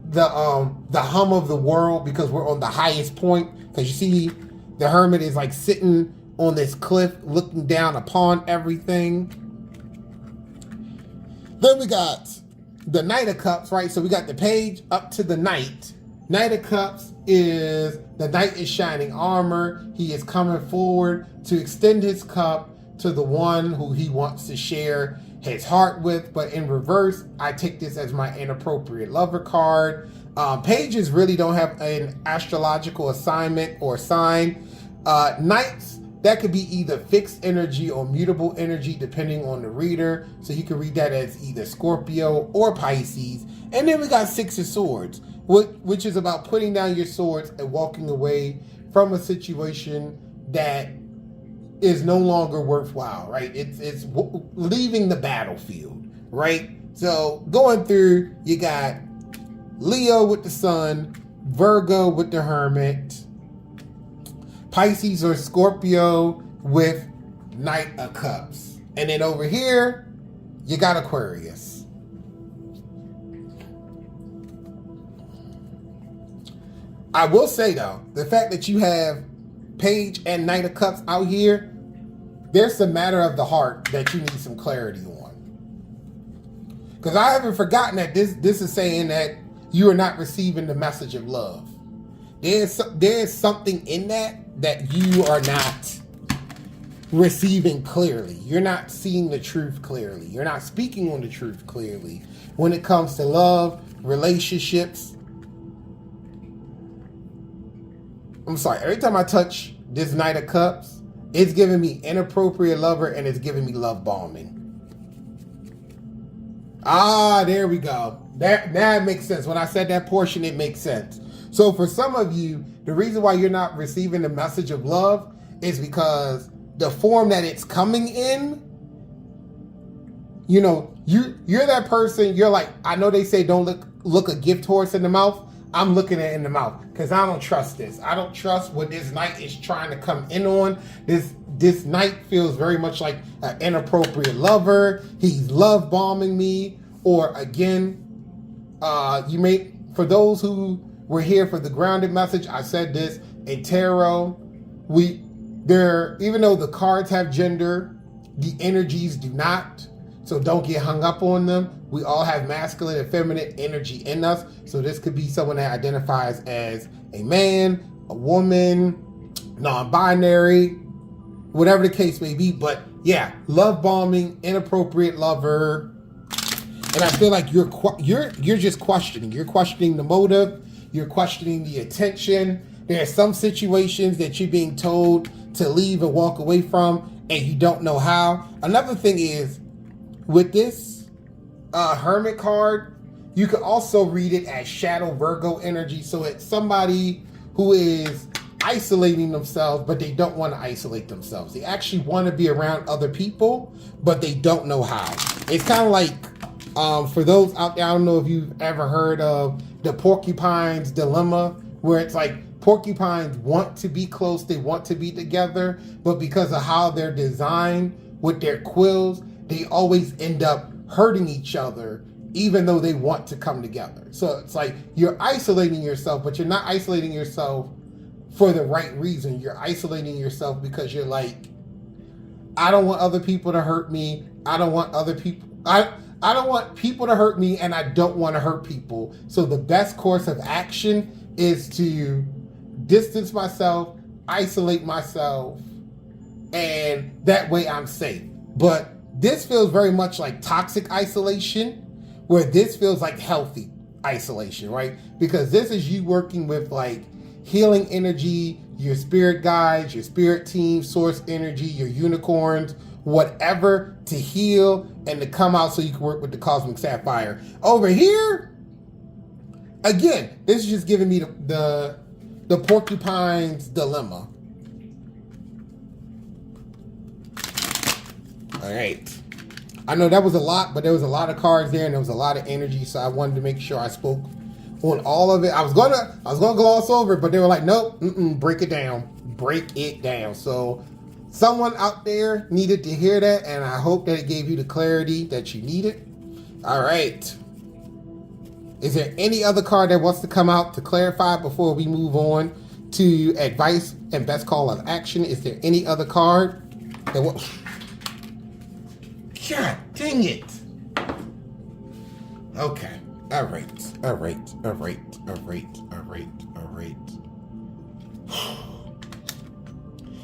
the hum of the world because we're on the highest point. Because you see, the Hermit is like sitting on this cliff looking down upon everything. Then we got the Knight of Cups, right? So we got the Page up to the Knight. Knight of Cups is the Knight is shining armor. He is coming forward to extend his cup to the one who he wants to share his heart with. But in reverse, I take this as my inappropriate lover card. Pages really don't have an astrological assignment or sign. Knights, that could be either fixed energy or mutable energy depending on the reader. So you can read that as either Scorpio or Pisces. And then we got Six of Swords, which is about putting down your swords and walking away from a situation that is no longer worthwhile, right? It's leaving the battlefield, right? So going through, you got Leo with the Sun, Virgo with the Hermit, Pisces or Scorpio with Knight of Cups. And then over here, you got Aquarius. I will say though, the fact that you have Page and Knight of Cups out here, there's some matter of the heart that you need some clarity on. Because I haven't forgotten that this is saying that you are not receiving the message of love. There's something in that you are not receiving clearly. You're not seeing the truth clearly. You're not speaking on the truth clearly. When it comes to love, relationships. I'm sorry, every time I touch this Knight of Cups, it's giving me inappropriate lover and it's giving me love bombing. Ah, there we go. That makes sense. When I said that portion, it makes sense. So for some of you, the reason why you're not receiving the message of love is because the form that it's coming in, you know, you're that person, you're like, I know they say don't look a gift horse in the mouth. I'm looking at it in the mouth because I don't trust this. I don't trust what this Knight is trying to come in on. This Knight feels very much like an inappropriate lover. He's love bombing me. Or again, for those who were here for the grounded message, I said this in tarot. Even though the cards have gender, the energies do not. So don't get hung up on them. We all have masculine and feminine energy in us. So this could be someone that identifies as a man, a woman, non-binary, whatever the case may be. But yeah, love bombing, inappropriate lover. And I feel like you're just questioning. You're questioning the motive. You're questioning the intention. There are some situations that you're being told to leave and walk away from, and you don't know how. Another thing is, with this Hermit card, you could also read it as Shadow Virgo energy. So it's somebody who is isolating themselves, but they don't want to isolate themselves. They actually want to be around other people, but they don't know how. It's kind of like, for those out there, I don't know if you've ever heard of the porcupine's dilemma, where it's like porcupines want to be close, they want to be together, but because of how they're designed with their quills, they always end up hurting each other, even though they want to come together. So it's like you're isolating yourself, but you're not isolating yourself for the right reason. You're isolating yourself because you're like, I don't want other people to hurt me. I don't want other people. I don't want people to hurt me, and I don't want to hurt people. So the best course of action is to distance myself, isolate myself, and that way I'm safe. But this feels very much like toxic isolation, where this feels like healthy isolation, right? Because this is you working with like healing energy, your spirit guides, your spirit team, source energy, your unicorns, whatever, to heal and to come out so you can work with the cosmic sapphire. Over here, again, this is just giving me the porcupine's dilemma. All right. I know that was a lot, but there was a lot of cards there and there was a lot of energy, so I wanted to make sure I spoke on all of it. I was gonna gloss over it, but they were like, nope, break it down. So someone out there needed to hear that, and I hope that it gave you the clarity that you needed. All right. Is there any other card that wants to come out to clarify before we move on to advice and best call of action? Is there any other card that will... God dang it. Okay. All right.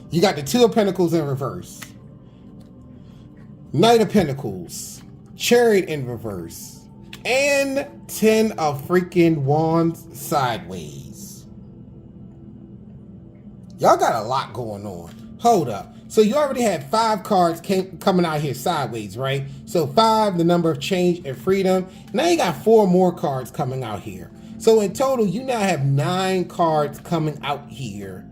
You got the Two of Pentacles in reverse. Knight of Pentacles. Chariot in reverse. And 10 of freaking Wands sideways. Y'all got a lot going on. Hold up. So you already had 5 cards coming out here sideways, right? So 5, the number of change and freedom. Now you got 4 more cards coming out here. So in total, you now have 9 cards coming out here,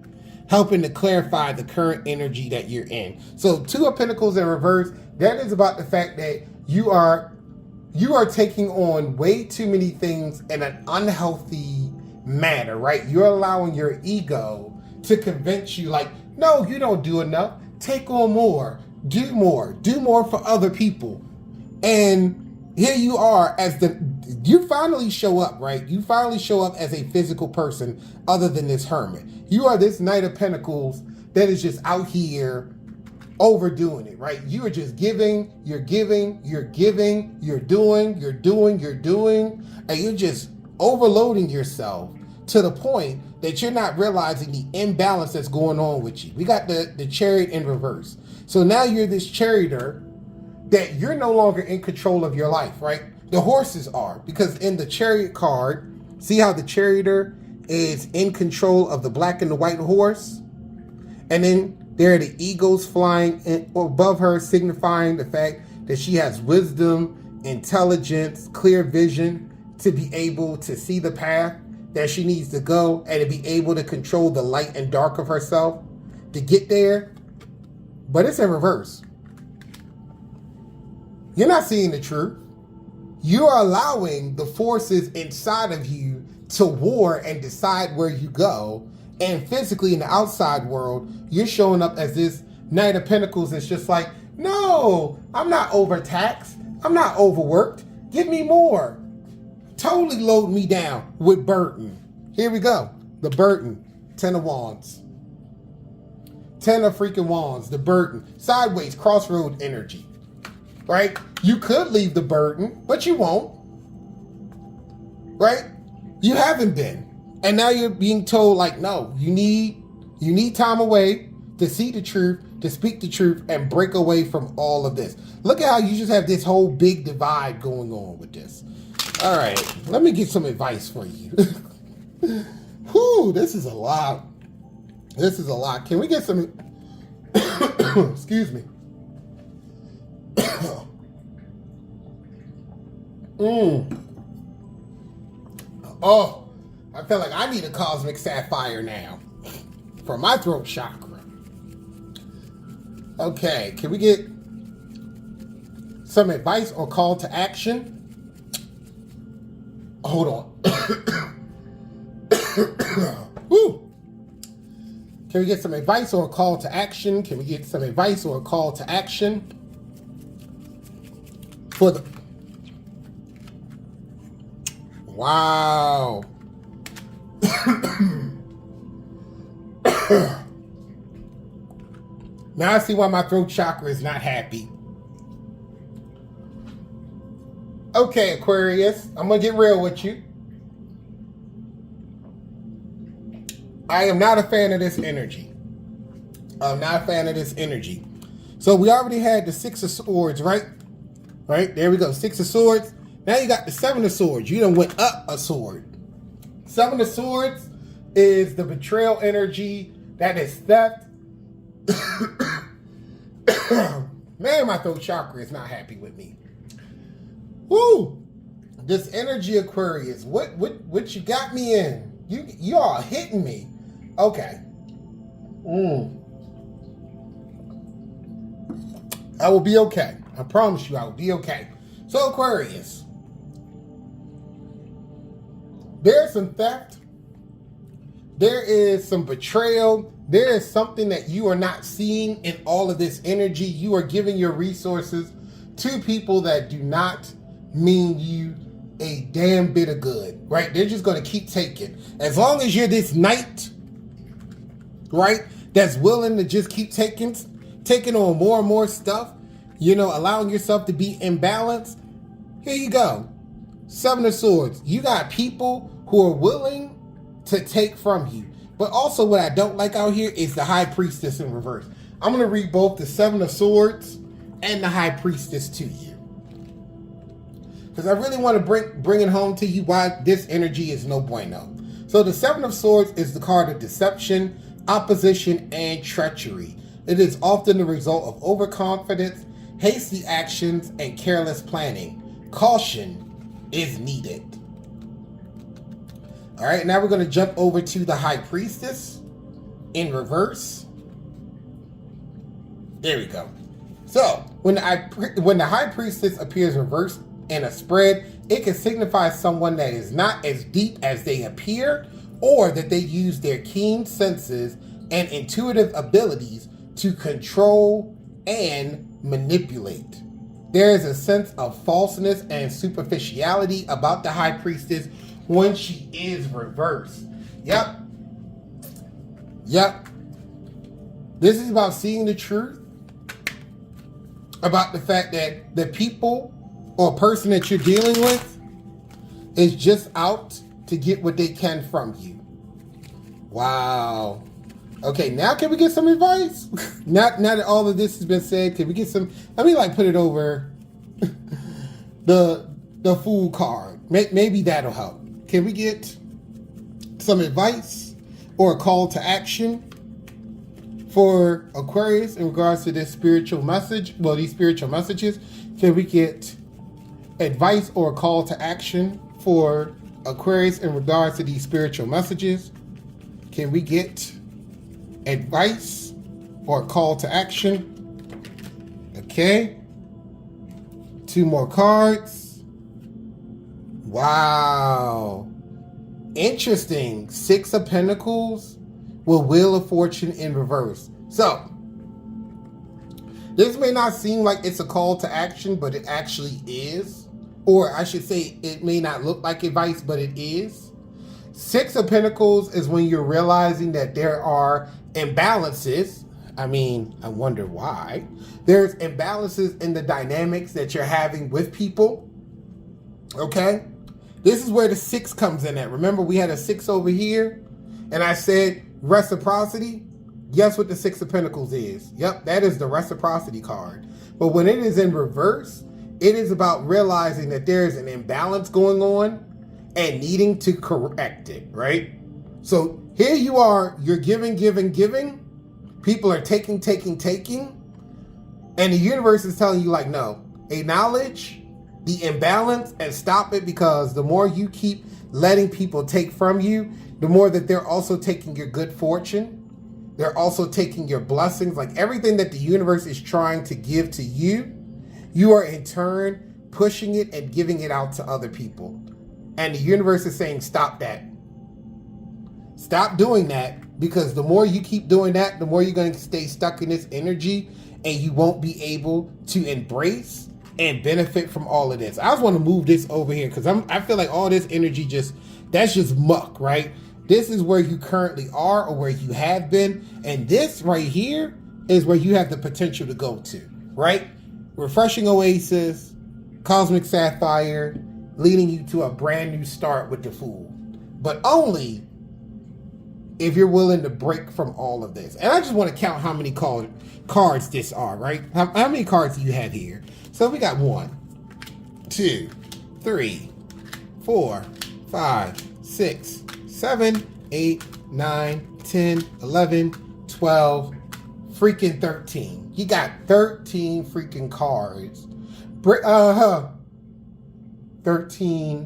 helping to clarify the current energy that you're in. So 2 of Pentacles in reverse, that is about the fact that you are taking on way too many things in an unhealthy manner, right? You're allowing your ego to convince you like, no, you don't do enough. Take on more, do more for other people. And here you are you finally show up, right? You finally show up as a physical person other than this hermit. You are this Knight of Pentacles that is just out here overdoing it, right? You are just giving, you're doing, and you're just overloading yourself to the point that you're not realizing the imbalance that's going on with you. We got the Chariot in reverse. So now you're this charioteer that you're no longer in control of your life, right? The horses are, because in the Chariot card, see how the charioteer is in control of the black and the white horse? And then there are the eagles flying above her, signifying the fact that she has wisdom, intelligence, clear vision to be able to see the path that she needs to go and to be able to control the light and dark of herself to get there. But it's in reverse. You're not seeing the truth. You are allowing the forces inside of you to war and decide where you go. And physically in the outside world, you're showing up as this Knight of Pentacles. It's just like, no, I'm not overtaxed. I'm not overworked. Give me more. Totally load me down with burden. Here we go. The burden. 10 of Wands. 10 of freaking Wands. The burden. Sideways. Crossroad energy. Right? You could leave the burden, but you won't. Right? You haven't been. And now you're being told like, no, you need time away to see the truth, to speak the truth and break away from all of this. Look at how you just have this whole big divide going on with this. All right, let me get some advice for you. Whew, this is a lot. This is a lot. Can we get some... Excuse me. Oh, I feel like I need a cosmic sapphire now for my throat chakra. Okay, can we get some advice or call to action? Hold on. Woo. Can we get some advice or a call to action? Can we get some advice or a call to action for the... Wow. Now I see why my throat chakra is not happy. Okay, Aquarius, I'm going to get real with you. I am not a fan of this energy. I'm not a fan of this energy. So we already had the Six of Swords, right? Right, there we go. Six of Swords. Now you got the Seven of Swords. You done went up a sword. Seven of Swords is the betrayal energy. That is theft. Man, my throat chakra is not happy with me. Woo! This energy, Aquarius. What you got me in? You are hitting me. Okay. I will be okay. I promise you I will be okay. So, Aquarius, there's some theft. There is some betrayal. There is something that you are not seeing in all of this energy. You are giving your resources to people that do not mean you a damn bit of good, right? They're just going to keep taking. As long as you're this knight, right, that's willing to just keep taking on more and more stuff, you know, allowing yourself to be in balance, here you go. Seven of Swords. You got people who are willing to take from you. But also what I don't like out here is the High Priestess in reverse. I'm going to read both the Seven of Swords and the High Priestess to you, because I really want to bring it home to you why this energy is no bueno. So the Seven of Swords is the card of deception, opposition, and treachery. It is often the result of overconfidence, hasty actions, and careless planning. Caution is needed. All right, now we're going to jump over to the High Priestess in reverse. There we go. So when the High Priestess appears reversed in a spread, it can signify someone that is not as deep as they appear, or that they use their keen senses and intuitive abilities to control and manipulate. There is a sense of falseness and superficiality about the High Priestess when she is reversed. Yep. This is about seeing the truth, about the fact that the people or person that you're dealing with is just out to get what they can from you. Wow. Okay, now can we get some advice? now that all of this has been said, can we get some... Let me put it over the Fool card. Maybe that'll help. Can we get some advice or a call to action for Aquarius in regards to this spiritual message? Well, these spiritual messages. Can we get advice or a call to action for Aquarius in regards to these spiritual messages? Can we get advice or a call to action? Okay. 2 more cards. Wow. Interesting. 6 of Pentacles with Wheel of Fortune in reverse. So, this may not seem like it's a call to action, but it actually is. Or I should say, it may not look like advice, but it is. 6 of Pentacles is when you're realizing that there are imbalances. I mean, I wonder why. There's imbalances in the dynamics that you're having with people. Okay? This is where the 6 comes in at. Remember, we had a 6 over here, and I said reciprocity. Guess what the Six of Pentacles is? Yep, that is the reciprocity card. But when it is in reverse, it is about realizing that there is an imbalance going on and needing to correct it, right? So here you are, you're giving. People are taking. And the universe is telling you, like, no, acknowledge the imbalance and stop it, because the more you keep letting people take from you, the more that they're also taking your good fortune. They're also taking your blessings. Like, everything that the universe is trying to give to you, you are in turn pushing it and giving it out to other people. And the universe is saying, stop that. Stop doing that, because the more you keep doing that, the more you're going to stay stuck in this energy, and you won't be able to embrace and benefit from all of this. I just want to move this over here, because I feel like all this energy that's just muck, right? This is where you currently are, or where you have been. And this right here is where you have the potential to go to, right? Refreshing oasis, cosmic sapphire, leading you to a brand new start with the Fool. But only if you're willing to break from all of this. And I just want to count how many cards this are, right? How many cards do you have here? So we got 1, 2, 3, 4, 5, 6, 7, 8, 9, 10, 11, 12, freaking 13. You got 13 freaking cards. 13,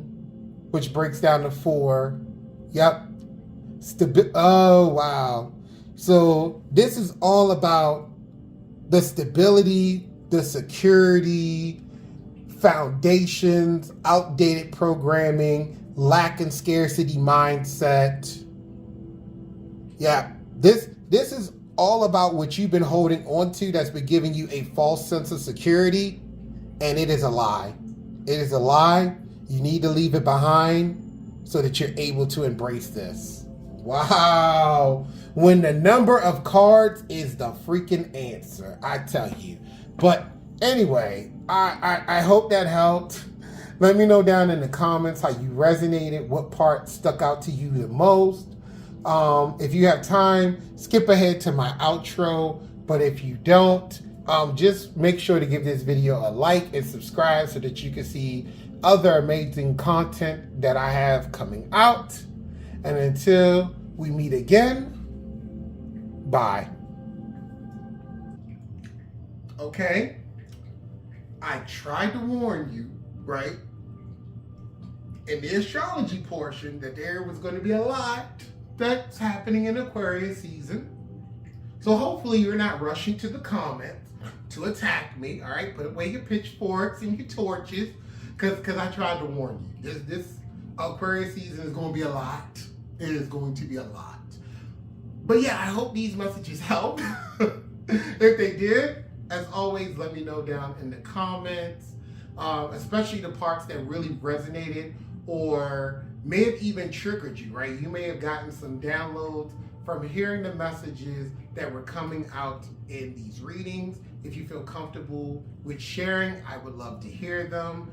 which breaks down to 4. Yep. Oh, wow. So this is all about the stability, the security, foundations, outdated programming, lack and scarcity mindset. Yeah, this is all about what you've been holding on to that's been giving you a false sense of security, and it is a lie. It is a lie. You need to leave it behind so that you're able to embrace this. Wow. When the number of cards is the freaking answer, I tell you. But anyway, I hope that helped. Let me know down in the comments how you resonated, what part stuck out to you the most. If you have time, skip ahead to my outro. But if you don't, just make sure to give this video a like and subscribe so that you can see other amazing content that I have coming out. And until we meet again, bye. Okay, I tried to warn you, right, in the astrology portion, that there was going to be a lot that's happening in Aquarius season. So hopefully you're not rushing to the comments to attack me, all right? Put away your pitchforks and your torches, because I tried to warn you. This Aquarius season is going to be a lot. It is going to be a lot. But yeah, I hope these messages help. If they did, as always, let me know down in the comments, especially the parts that really resonated or may have even triggered you, right? You may have gotten some downloads from hearing the messages that were coming out in these readings. If you feel comfortable with sharing, I would love to hear them.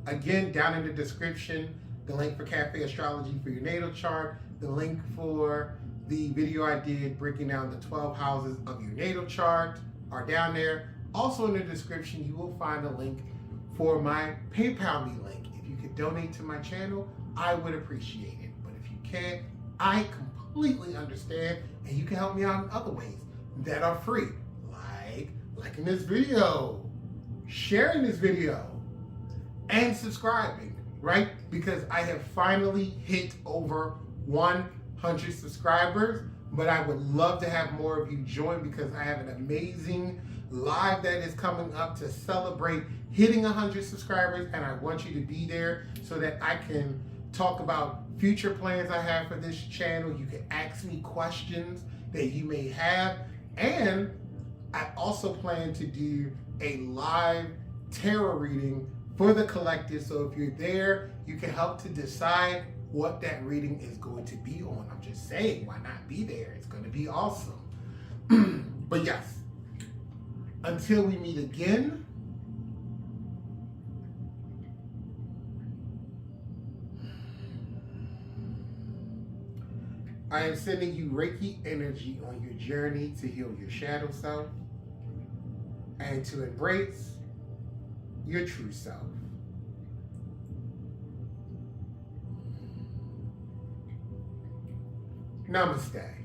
Again, down in the description, the link for Cafe Astrology for your natal chart, the link for the video I did breaking down the 12 houses of your natal chart are down there. Also in the description, you will find a link for my PayPal me link. If you could donate to my channel, I would appreciate it. But if you can't, I completely understand, and you can help me out in other ways that are free, like liking this video, sharing this video, and subscribing, right? Because I have finally hit over 100 subscribers, but I would love to have more of you join, because I have an amazing live that is coming up to celebrate hitting 100 subscribers, and I want you to be there so that I can talk about future plans I have for this channel. You can ask me questions that you may have, and I also plan to do a live tarot reading for the collective. So if you're there, you can help to decide what that reading is going to be on. I'm just saying, why not be there? It's going to be awesome. But yes, until we meet again, I am sending you Reiki energy on your journey to heal your shadow self and to embrace your true self. Namaste.